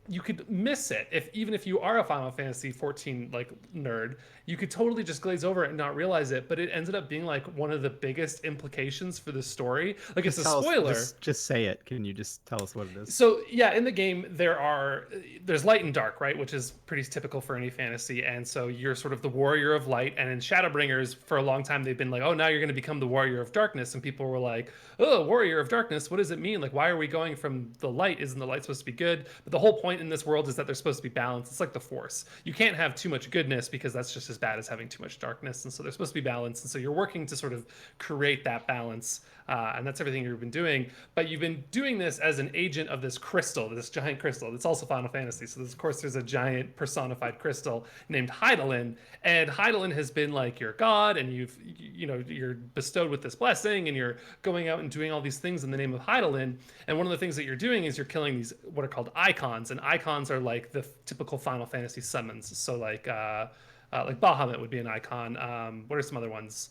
you could miss it even if you are a Final Fantasy 14 like nerd. You could totally just glaze over it and not realize it, but it ended up being like one of the biggest implications for the story. Like, it's a spoiler. Just say it. Can you just tell us what it is? So yeah, in the game there's light and dark, right, which is pretty typical for any fantasy. And so you're sort of the warrior of light, and in Shadowbringers for a long time they've been like, oh, now you're going to become the warrior of darkness, and people were like, oh, warrior of darkness, what does it mean? Like, why are we going from the light? Isn't the light supposed to be good? But the whole point in this world is that they're supposed to be balanced. It's like the Force. You can't have too much goodness because that's just as bad as having too much darkness, and so they're supposed to be balanced. And so you're working to sort of create that balance, and that's everything you've been doing. But you've been doing this as an agent of this crystal, this giant crystal. It's also Final Fantasy, so of course there's a giant personified crystal named Hydaelyn, and Hydaelyn has been like your god, and you're bestowed with this blessing, and you're going out and doing all these things in the name of Hydaelyn. And one of the things that you're doing is you're killing these what are called icons, and icons are like the typical Final Fantasy summons. So like Bahamut would be an icon. What are some other ones?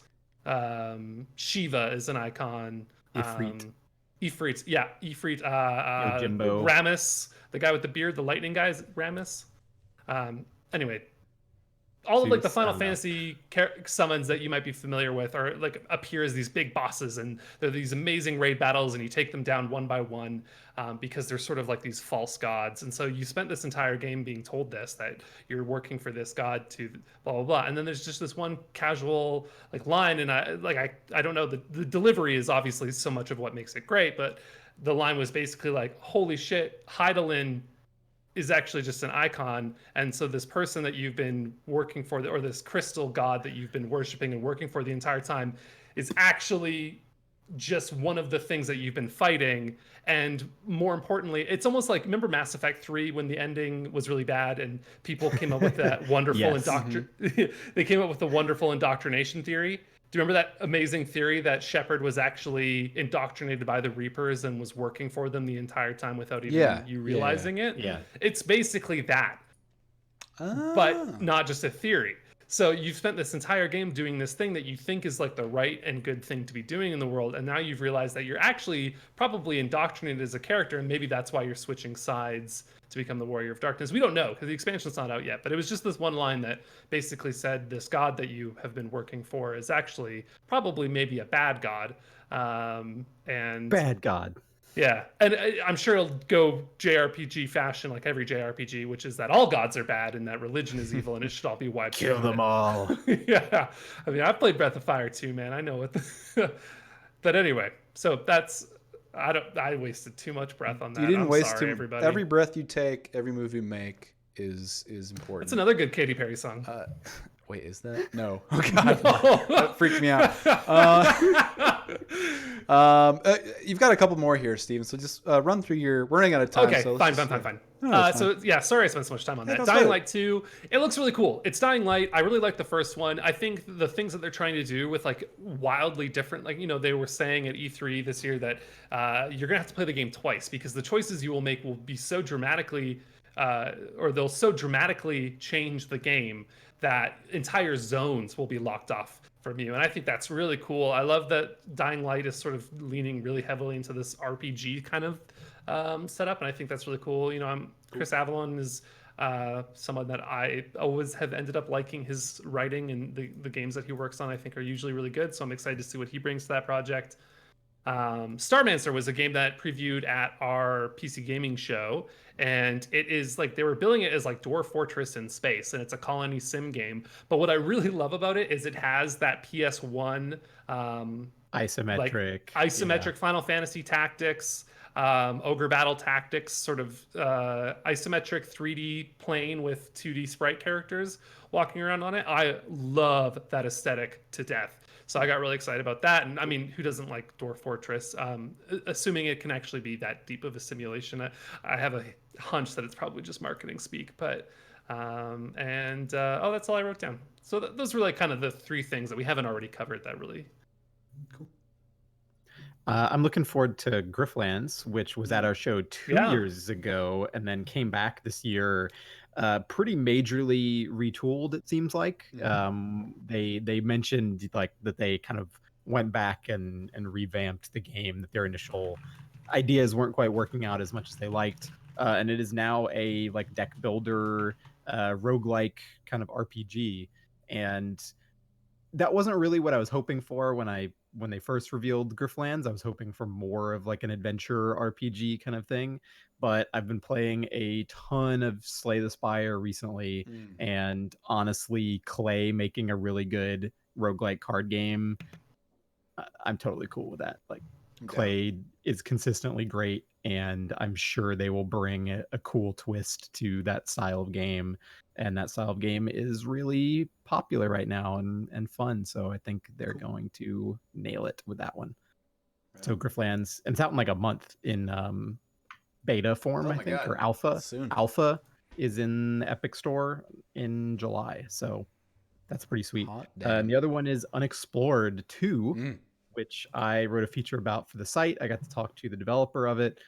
Shiva is an icon. Ifrit, yeah, Ifrit. Jimbo. Ramus, the guy with the beard, the lightning guy, is Ramus. Anyway, all of like the Final Fantasy summons that you might be familiar with are like appear as these big bosses, and they're these amazing raid battles, and you take them down one by one, because they're sort of like these false gods. And so you spent this entire game being told that you're working for this god to blah blah blah. And then there's just this one casual like line, and I don't know, the delivery is obviously so much of what makes it great, but the line was basically like, holy shit, Hydaelyn is actually just an icon. And so this person that you've been working for, or this crystal god that you've been worshiping and working for the entire time, is actually just one of the things that you've been fighting. And more importantly, it's almost like, remember Mass Effect 3 when the ending was really bad and people came up with that wonderful they came up with the wonderful indoctrination theory. Do you remember that amazing theory that Shepard was actually indoctrinated by the Reapers and was working for them the entire time without even you realizing it? Yeah. It's basically that, but not just a theory. So you've spent this entire game doing this thing that you think is like the right and good thing to be doing in the world, and now you've realized that you're actually probably indoctrinated as a character, and maybe that's why you're switching sides to become the Warrior of Darkness. We don't know because the expansion's not out yet, but it was just this one line that basically said this god that you have been working for is actually probably maybe a bad god. And bad god. Yeah, and I'm sure it'll go JRPG fashion, like every JRPG, which is that all gods are bad and that religion is evil and it should all be wiped out. Kill them all. Yeah, I mean, I've played Breath of Fire too, man. I know what. But anyway, so that's I wasted too much breath on that. You didn't waste sorry, everybody. Every breath you take, every move you make is important. That's another good Katy Perry song. Wait, is that? No. Oh God, that freaked me out. You've got a couple more here, Steven. So just run through your. We're running out of time. Okay, so fine. No, so yeah, sorry I spent so much time on that. Dying Light 2, it looks really cool. It's Dying Light. I really like the first one. I think the things that they're trying to do with like wildly different, like, they were saying at E3 this year that you're gonna have to play the game twice because the choices you will make will be so dramatically, or they'll so dramatically change the game that entire zones will be locked off from you. And I think that's really cool. I love that Dying Light is sort of leaning really heavily into this RPG kind of setup, and I think that's really cool. Chris Avellone is someone that I always have ended up liking. His writing and the games that he works on I think are usually really good, so I'm excited to see what he brings to that project. Starmancer was a game that previewed at our PC gaming show, and it is like they were billing it as like Dwarf Fortress in space, and it's a colony sim game. But what I really love about it is it has that PS1 isometric Final Fantasy Tactics, Ogre Battle Tactics, sort of isometric 3D plane with 2D sprite characters walking around on it. I love that aesthetic to death. So I got really excited about that. And I mean, who doesn't like Dwarf Fortress? Assuming it can actually be that deep of a simulation. I have a hunch that it's probably just marketing speak, but that's all I wrote down. So those were like kind of the three things that we haven't already covered that really cool. I'm looking forward to Grifflands, which was at our show 2 years ago and then came back this year. Pretty majorly retooled, it seems like. They mentioned like that they kind of went back and revamped the game, that their initial ideas weren't quite working out as much as they liked. and it is now a like deck builder, roguelike kind of RPG. And that wasn't really what I was hoping for when they first revealed Grifflands. I was hoping for more of like an adventure RPG kind of thing, but I've been playing a ton of Slay the Spire recently, and honestly, Clay making a really good roguelike card game, I'm totally cool with that. Like I'm down. Clay is consistently great, and I'm sure they will bring a cool twist to that style of game. And that style of game is really popular right now and fun. So I think they're Cool. going to nail it with that one. Right So on. Grifflands, and it's out in like a month in beta form, Oh I my think, god. or alpha. Soon. Alpha is in the Epic Store in July. So that's pretty sweet. Hot And damn. the other one is Unexplored 2, Mm. which I wrote a feature about for the site. I got to talk to the developer of it.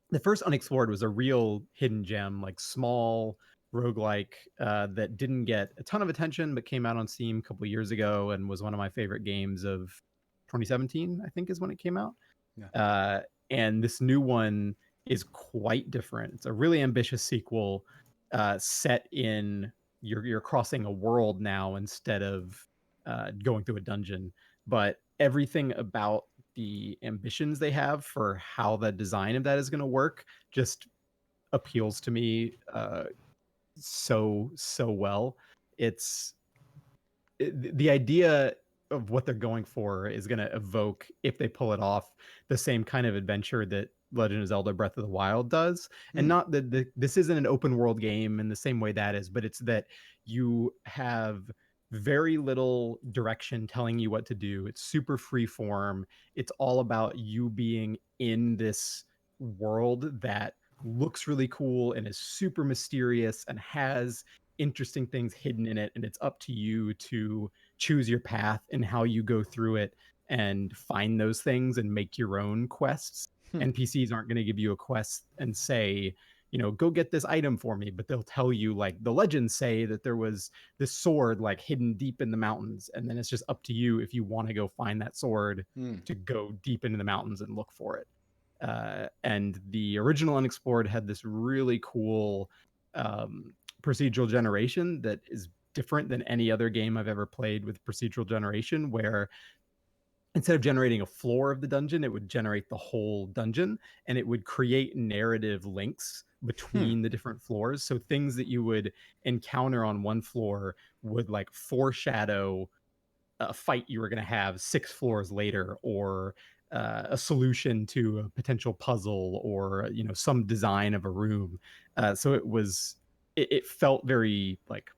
The first Unexplored was a real hidden gem, like small roguelike that didn't get a ton of attention, but came out on Steam a couple years ago and was one of my favorite games of 2017, I think is when it came out. Yeah. Uh, and this new one is quite different. It's a really ambitious sequel set in you're crossing a world now instead of going through a dungeon. But everything about the ambitions they have for how the design of that is going to work just appeals to me so well. It's the idea of what they're going for is going to evoke, if they pull it off, the same kind of adventure that Legend of Zelda Breath of the Wild does. And not that this isn't an open world game in the same way that is, but it's that you have very little direction telling you what to do. It's super free form. It's all about you being in this world that looks really cool and is super mysterious and has interesting things hidden in it, and it's up to you to choose your path and how you go through it and find those things and make your own quests. NPCs aren't going to give you a quest and say, go get this item for me, but they'll tell you, like, the legends say that there was this sword like hidden deep in the mountains, and then it's just up to you if you want to go find that sword to go deep into the mountains and look for it. And the original Unexplored had this really cool um, procedural generation that is different than any other game I've ever played with procedural generation, where instead of generating a floor of the dungeon, it would generate the whole dungeon, and it would create narrative links between the different floors. So things that you would encounter on one floor would like foreshadow a fight you were going to have 6 floors later, or a solution to a potential puzzle, or some design of a room. So it felt very like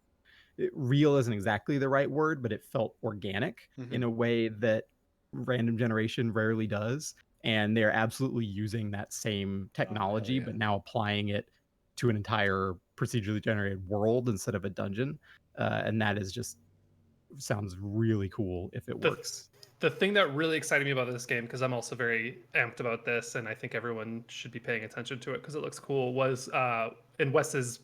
real isn't exactly the right word, but it felt organic in a way that random generation rarely does. And they're absolutely using that same technology, yeah. but now applying it to an entire procedurally generated world instead of a dungeon. And that is just sounds really cool if it the works. the thing that really excited me about this game, because I'm also very amped about this, and I think everyone should be paying attention to it because it looks cool, was in Wes's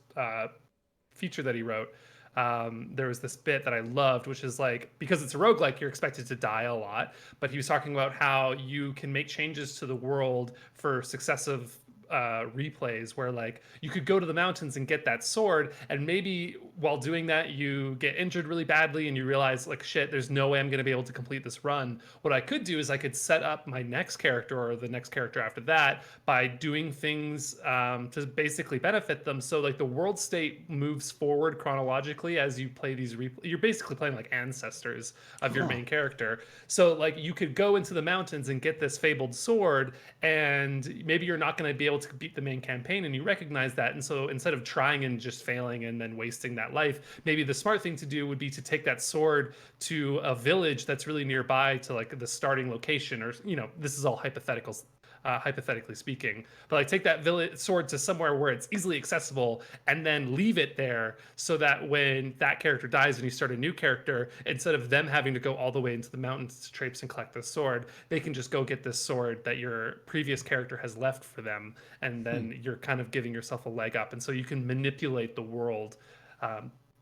feature that he wrote. There was this bit that I loved, which is like, because it's a roguelike, you're expected to die a lot. But he was talking about how you can make changes to the world for successive replays, where like you could go to the mountains and get that sword, and maybe while doing that you get injured really badly and you realize, like, shit, there's no way I'm going to be able to complete this run. What I could do is I could set up my next character or the next character after that by doing things to basically benefit them. So like the world state moves forward chronologically as you play these you're basically playing like ancestors of your main character. So like you could go into the mountains and get this fabled sword, and maybe you're not going to be able to beat the main campaign, and you recognize that. And so instead of trying and just failing and then wasting that life, maybe the smart thing to do would be to take that sword to a village that's really nearby to like the starting location, or this is all hypotheticals, hypothetically speaking, but like take that village sword to somewhere where it's easily accessible, and then leave it there, so that when that character dies and you start a new character, instead of them having to go all the way into the mountains to traipse and collect this sword, they can just go get this sword that your previous character has left for them, and then you're kind of giving yourself a leg up, and so you can manipulate the world.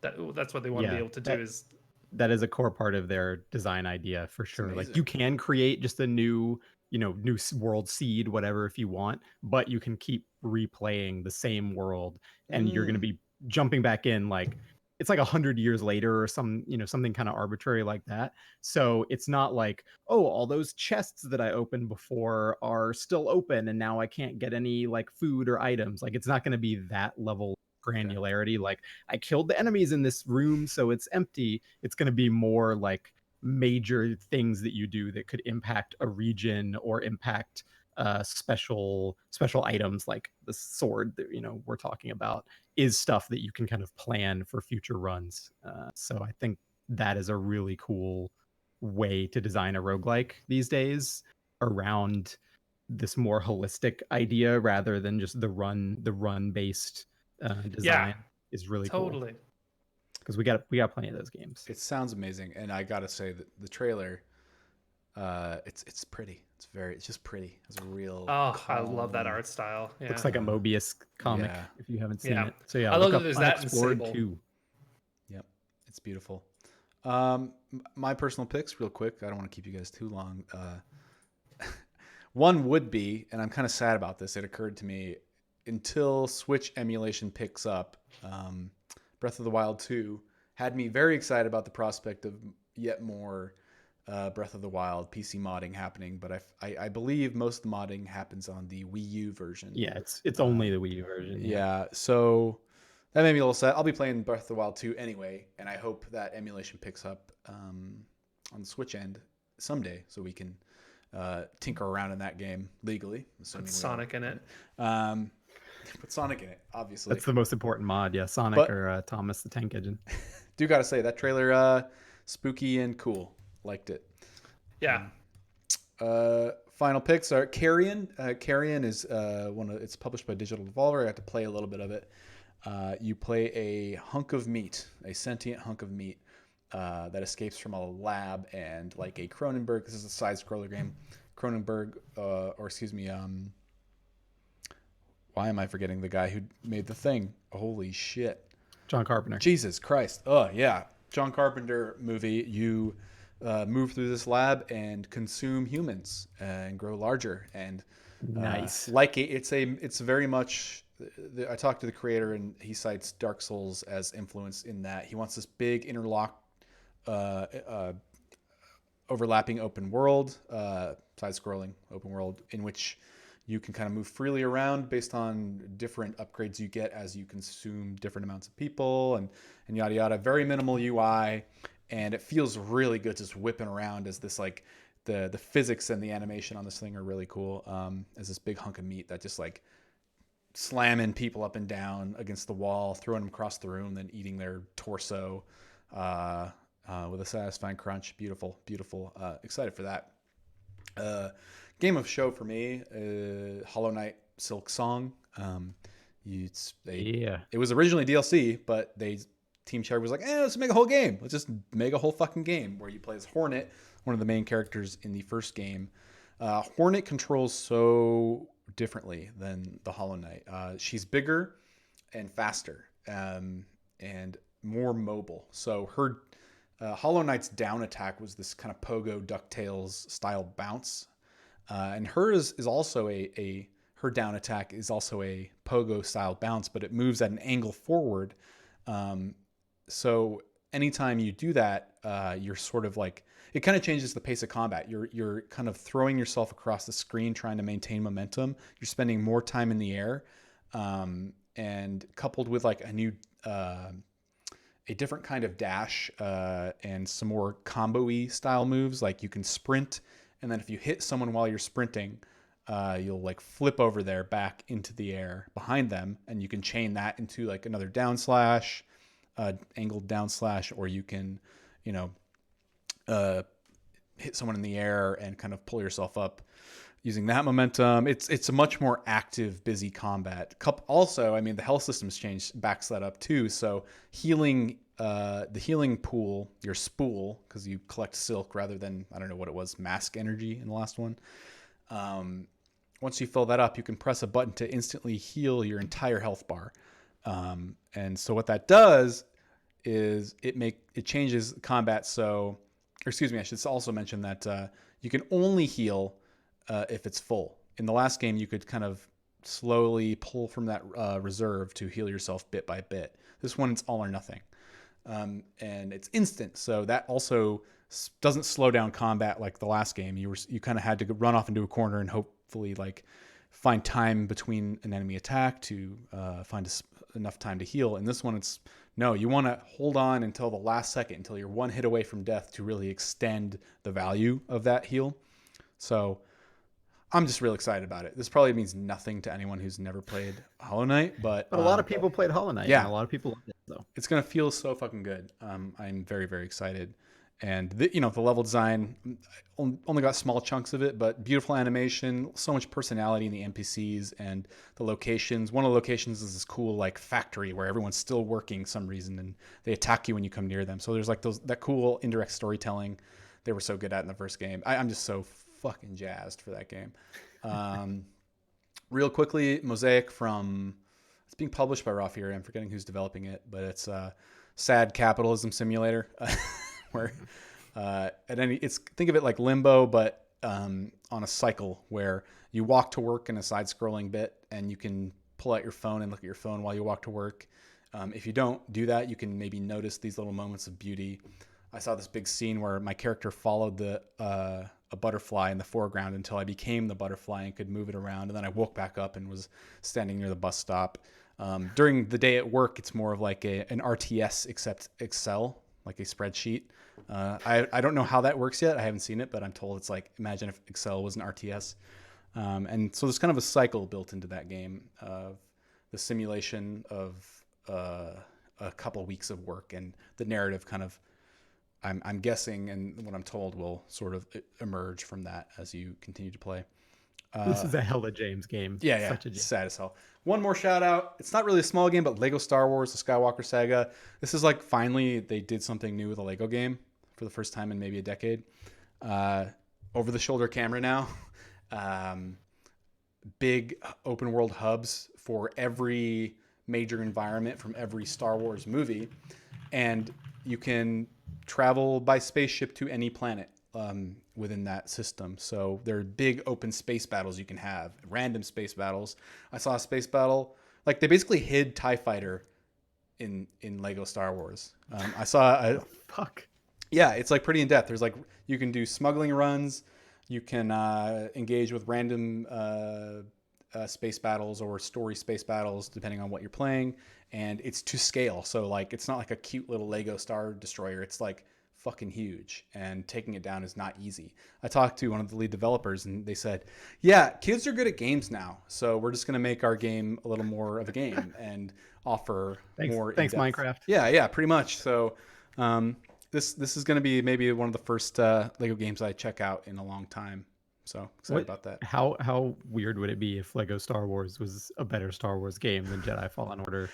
That's what they want to be Yeah, able to do. that is a core part of their design idea for It's sure. Like amazing. you can create just a new new world seed, whatever, if you want, but you can keep replaying the same world, and you're going to Mm, be jumping back in like it's like 100 years later or something kind of arbitrary like that. So it's not like, oh, all those chests that I opened before are still open and now I can't get any like food or items. Like it's not going to be that level of okay. granularity. Like I killed the enemies in this room, so it's empty. It's going to be more like major things that you do that could impact a region or impact special items, like the sword that we're talking about is stuff that you can kind of plan for future runs. So I think that is a really cool way to design a roguelike these days, around this more holistic idea rather than just the run based Yeah, design is really cool, totally. because we got plenty of those games. It sounds amazing, and I gotta say that the trailer, it's pretty. It's just pretty. It's a real Oh, I love that calm. art style. Yeah. Looks like a Mobius comic Yeah. if you haven't seen Yeah. it. So yeah, I love look that up there's that in Unexplored Sable. 2. Yep. It's beautiful. My personal picks, real quick. I don't want to keep you guys too long. One would be, and I'm kind of sad about this. It occurred to me until Switch emulation picks up. Breath of the Wild 2 had me very excited about the prospect of yet more Breath of the Wild PC modding happening, but I believe most of the modding happens on the Wii U version. Yeah, it's only the Wii U version. Yeah, so that made me a little sad. I'll be playing Breath of the Wild 2 anyway, and I hope that emulation picks up on the Switch end someday, so we can tinker around in that game legally. Put Sonic in it. Put Sonic in it, obviously. That's the most important mod. Yeah, Sonic But or Thomas the Tank Engine. do gotta say that trailer, spooky and cool. Liked it. Yeah. Final picks are Carrion. Carrion is it's published by Digital Devolver. I got to play a little bit of it. You play a hunk of meat, a sentient hunk of meat that escapes from a lab, and like a Cronenberg. This is a side scroller game. Cronenberg, or excuse me, why am I forgetting the guy who made The Thing? Holy shit. John Carpenter. Jesus Christ. Oh, yeah. John Carpenter movie. You move through this lab and consume humans and grow larger. And Nice. it's very much. I talked to the creator, and he cites Dark Souls as influence in that he wants this big interlocked, overlapping open world, side-scrolling open world, in which you can kind of move freely around based on different upgrades you get as you consume different amounts of people, and yada yada. Very minimal UI, and it feels really good just whipping around as this, like, the physics and the animation on this thing are really cool. As this big hunk of meat that just like slamming people up and down against the wall, throwing them across the room, then eating their torso with a satisfying crunch. Beautiful, beautiful. Excited for that. Game of show for me, Hollow Knight Silk Song. It was originally DLC, but Team Cherry was like, let's make a whole game. Let's just make a whole fucking game where you play as Hornet, one of the main characters in the first game. Hornet controls so differently than the Hollow Knight. She's bigger and faster, and more mobile. So her Hollow Knight's down attack was this kind of Pogo DuckTales style bounce. And hers is also her down attack is also a Pogo style bounce, but it moves at an angle forward. So anytime you do that, you're sort of like, it kind of changes the pace of combat. You're kind of throwing yourself across the screen, trying to maintain momentum. You're spending more time in the air, and coupled with like a different kind of dash, and some more combo-y style moves. Like you can sprint, and then if you hit someone while you're sprinting, you'll like flip over there back into the air behind them, and you can chain that into like another down slash, angled down slash, or you can, hit someone in the air and kind of pull yourself up using that momentum. It's a much more active, busy combat. Also, I mean, the health system's changed, backs that up too. So healing, the healing pool, your spool, because you collect silk rather than, I don't know what it was, mask energy in the last one. Once you fill that up, you can press a button to instantly heal your entire health bar. And so what that does is it changes combat. So, or excuse me, I should also mention that you can only heal if it's full. In the last game, you could kind of slowly pull from that reserve to heal yourself bit by bit. This one, it's all or nothing. And it's instant. So that also doesn't slow down combat like the last game. You kind of had to run off into a corner and hopefully like find time between an enemy attack to find enough time to heal. And this one, it's no, you want to hold on until the last second, until you're one hit away from death to really extend the value of that heal. So I'm just real excited about it. This probably means nothing to anyone who's never played Hollow Knight, but a lot of people played Hollow Knight. Yeah, and a lot of people loved it. So it's gonna feel so fucking good. I'm very, very excited, and the level design only got small chunks of it, but beautiful animation, so much personality in the NPCs and the locations. One of the locations is this cool like factory where everyone's still working some reason, and they attack you when you come near them. So there's like that cool indirect storytelling they were so good at in the first game. I'm just so fucking jazzed for that game. Real quickly, Mosaic it's being published by Raw Fury. I'm forgetting who's developing it, but it's a sad capitalism simulator where think of it like Limbo, but on a cycle where you walk to work in a side-scrolling bit, and you can pull out your phone and look at your phone while you walk to work. If you don't do that, you can maybe notice these little moments of beauty. I saw this big scene where my character followed a butterfly in the foreground until I became the butterfly and could move it around. And then I woke back up and was standing near the bus stop. During the day at work, it's more of like an RTS except Excel, like a spreadsheet. I don't know how that works yet. I haven't seen it, but I'm told it's like, imagine if Excel was an RTS. And so there's kind of a cycle built into that game of the simulation of a couple weeks of work, and the narrative kind of, I'm guessing, and what I'm told will sort of emerge from that as you continue to play. this is a hella James game. Yeah. Such a James. Sad as hell. One more shout out. It's not really a small game, but Lego Star Wars, the Skywalker Saga. This is like finally they did something new with a Lego game for the first time in maybe a decade. Over the shoulder camera now. Big open world hubs for every major environment from every Star Wars movie. And you can travel by spaceship to any planet within that system. So there are big open space battles you can have, random space battles. I saw a space battle, like they basically hid TIE Fighter in Lego Star Wars. I saw a Fuck. Yeah, it's like pretty in depth. There's like, you can do smuggling runs, you can engage with random space battles or story space battles depending on what you're playing, and it's to scale. So like, it's not like a cute little Lego Star Destroyer. It's like fucking huge, and taking it down is not easy. I talked to one of the lead developers, and they said, yeah, kids are good at games now, so we're just going to make our game a little more of a game and offer more Thanks in-depth. Minecraft. Yeah, pretty much. So this is going to be maybe one of the first Lego games I check out in a long time. So excited about that. How weird would it be if Lego Star Wars was a better Star Wars game than Jedi Fallen Order?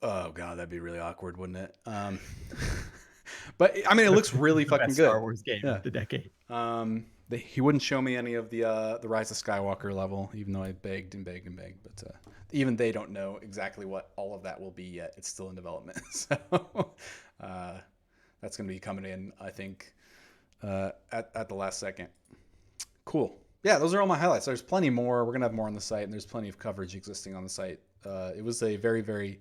Oh god, that'd be really awkward, wouldn't it? But I mean, it looks really fucking best good. Star Wars game of the decade. He wouldn't show me any of the Rise of Skywalker level, even though I begged and begged and begged. But even they don't know exactly what all of that will be yet. It's still in development, so that's going to be coming in, I think, at the last second. Cool. Yeah, those are all my highlights. There's plenty more. We're going to have more on the site, and there's plenty of coverage existing on the site. It was a very, very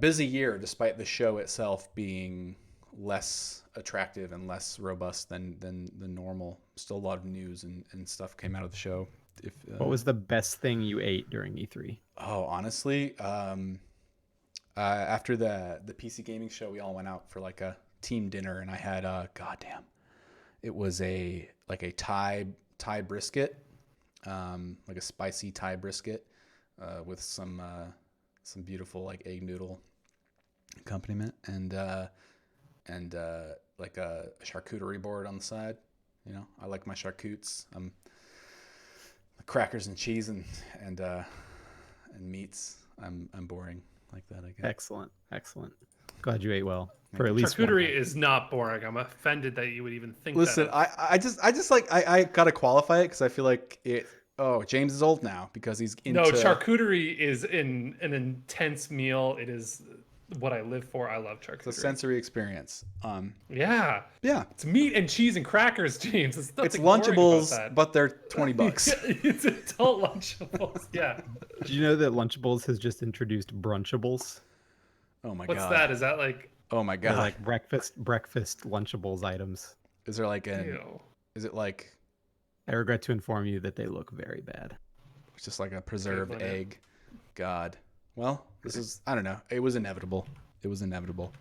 busy year, despite the show itself being less attractive and less robust than normal. Still a lot of news and stuff came out of the show. What was the best thing you ate during E3? Oh, honestly, after the PC gaming show, we all went out for like a team dinner, and I had goddamn, it was a Thai brisket, like a spicy Thai brisket with some beautiful like egg noodle accompaniment, and like a charcuterie board on the side. You know, I like my charcutes. Crackers and cheese and meats. I'm boring like that, I guess. Excellent. Glad you ate well. For at least charcuterie is not boring. I'm offended that you would even think. Listen, that I just like I gotta qualify it because I feel like it. Oh, James is old now because he's into. No, charcuterie is an intense meal. It is what I live for. I love It's a charcuterie. sensory experience. Yeah. Yeah. It's meat and cheese and crackers, James. It's It's nothing boring about Lunchables, that. but they're $20. It's adult Lunchables. Yeah. Did you know that Lunchables has just introduced Brunchables? Oh my What's god. that? Is that like? Oh my They're god. like breakfast Lunchables items. Is there like Ew. is it like I regret to inform you that they look very bad. it's just like a preserved Good one, yeah. egg? God. Well, this is I don't know. It was inevitable. It was inevitable.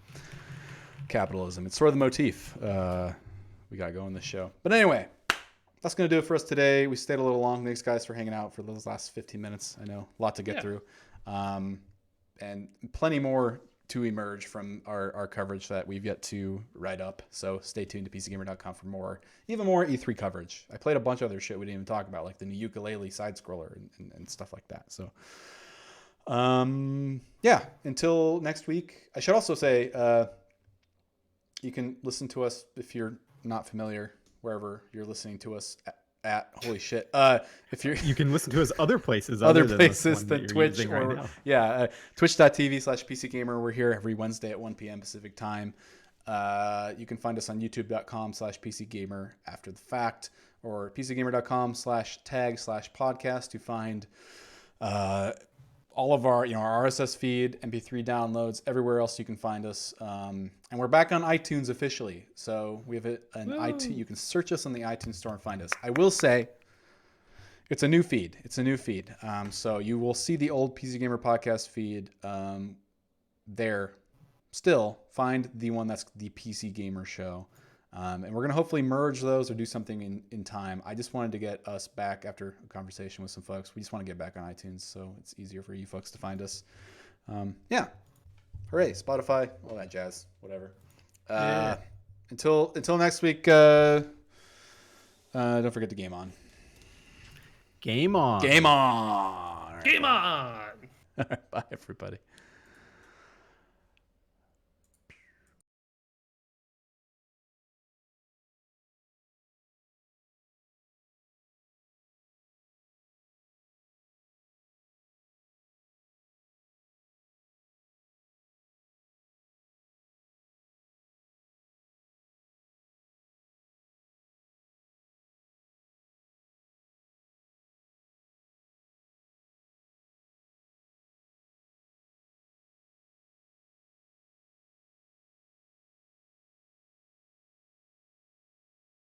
Capitalism. It's sort of the motif we got going this show. But anyway, that's going to do it for us today. We stayed a little long. Thanks, guys, for hanging out for those last 15 minutes. I know, a lot to get through. And plenty more to emerge from our coverage that we've yet to write up. So stay tuned to PCGamer.com for even more E3 coverage. I played a bunch of other shit we didn't even talk about, like the new ukulele side-scroller and stuff like that. So, yeah, until next week. I should also say you can listen to us if you're not familiar, wherever you're listening to us at holy shit. If You can listen to us other places other than this places one than that you're Twitch using right or now. twitch.tv/PCGamer. We're here every Wednesday at 1 p.m. Pacific time. You can find us on youtube.com/PCGamer after the fact, or PCGamer.com/tag/podcast to find all of our, our RSS feed, MP3 downloads, everywhere else you can find us. And we're back on iTunes officially. So we have an iTunes. You can search us on the iTunes store and find us. I will say it's a new feed. So you will see the old PC Gamer podcast feed there. Still, find the one that's the PC Gamer Show. And we're going to hopefully merge those or do something in time. I just wanted to get us back after a conversation with some folks. We just want to get back on iTunes so it's easier for you folks to find us. Yeah. Hooray. Spotify, all that jazz, whatever. Until next week, don't forget to game on. Game on. Game on. Game on. All right, bye, everybody.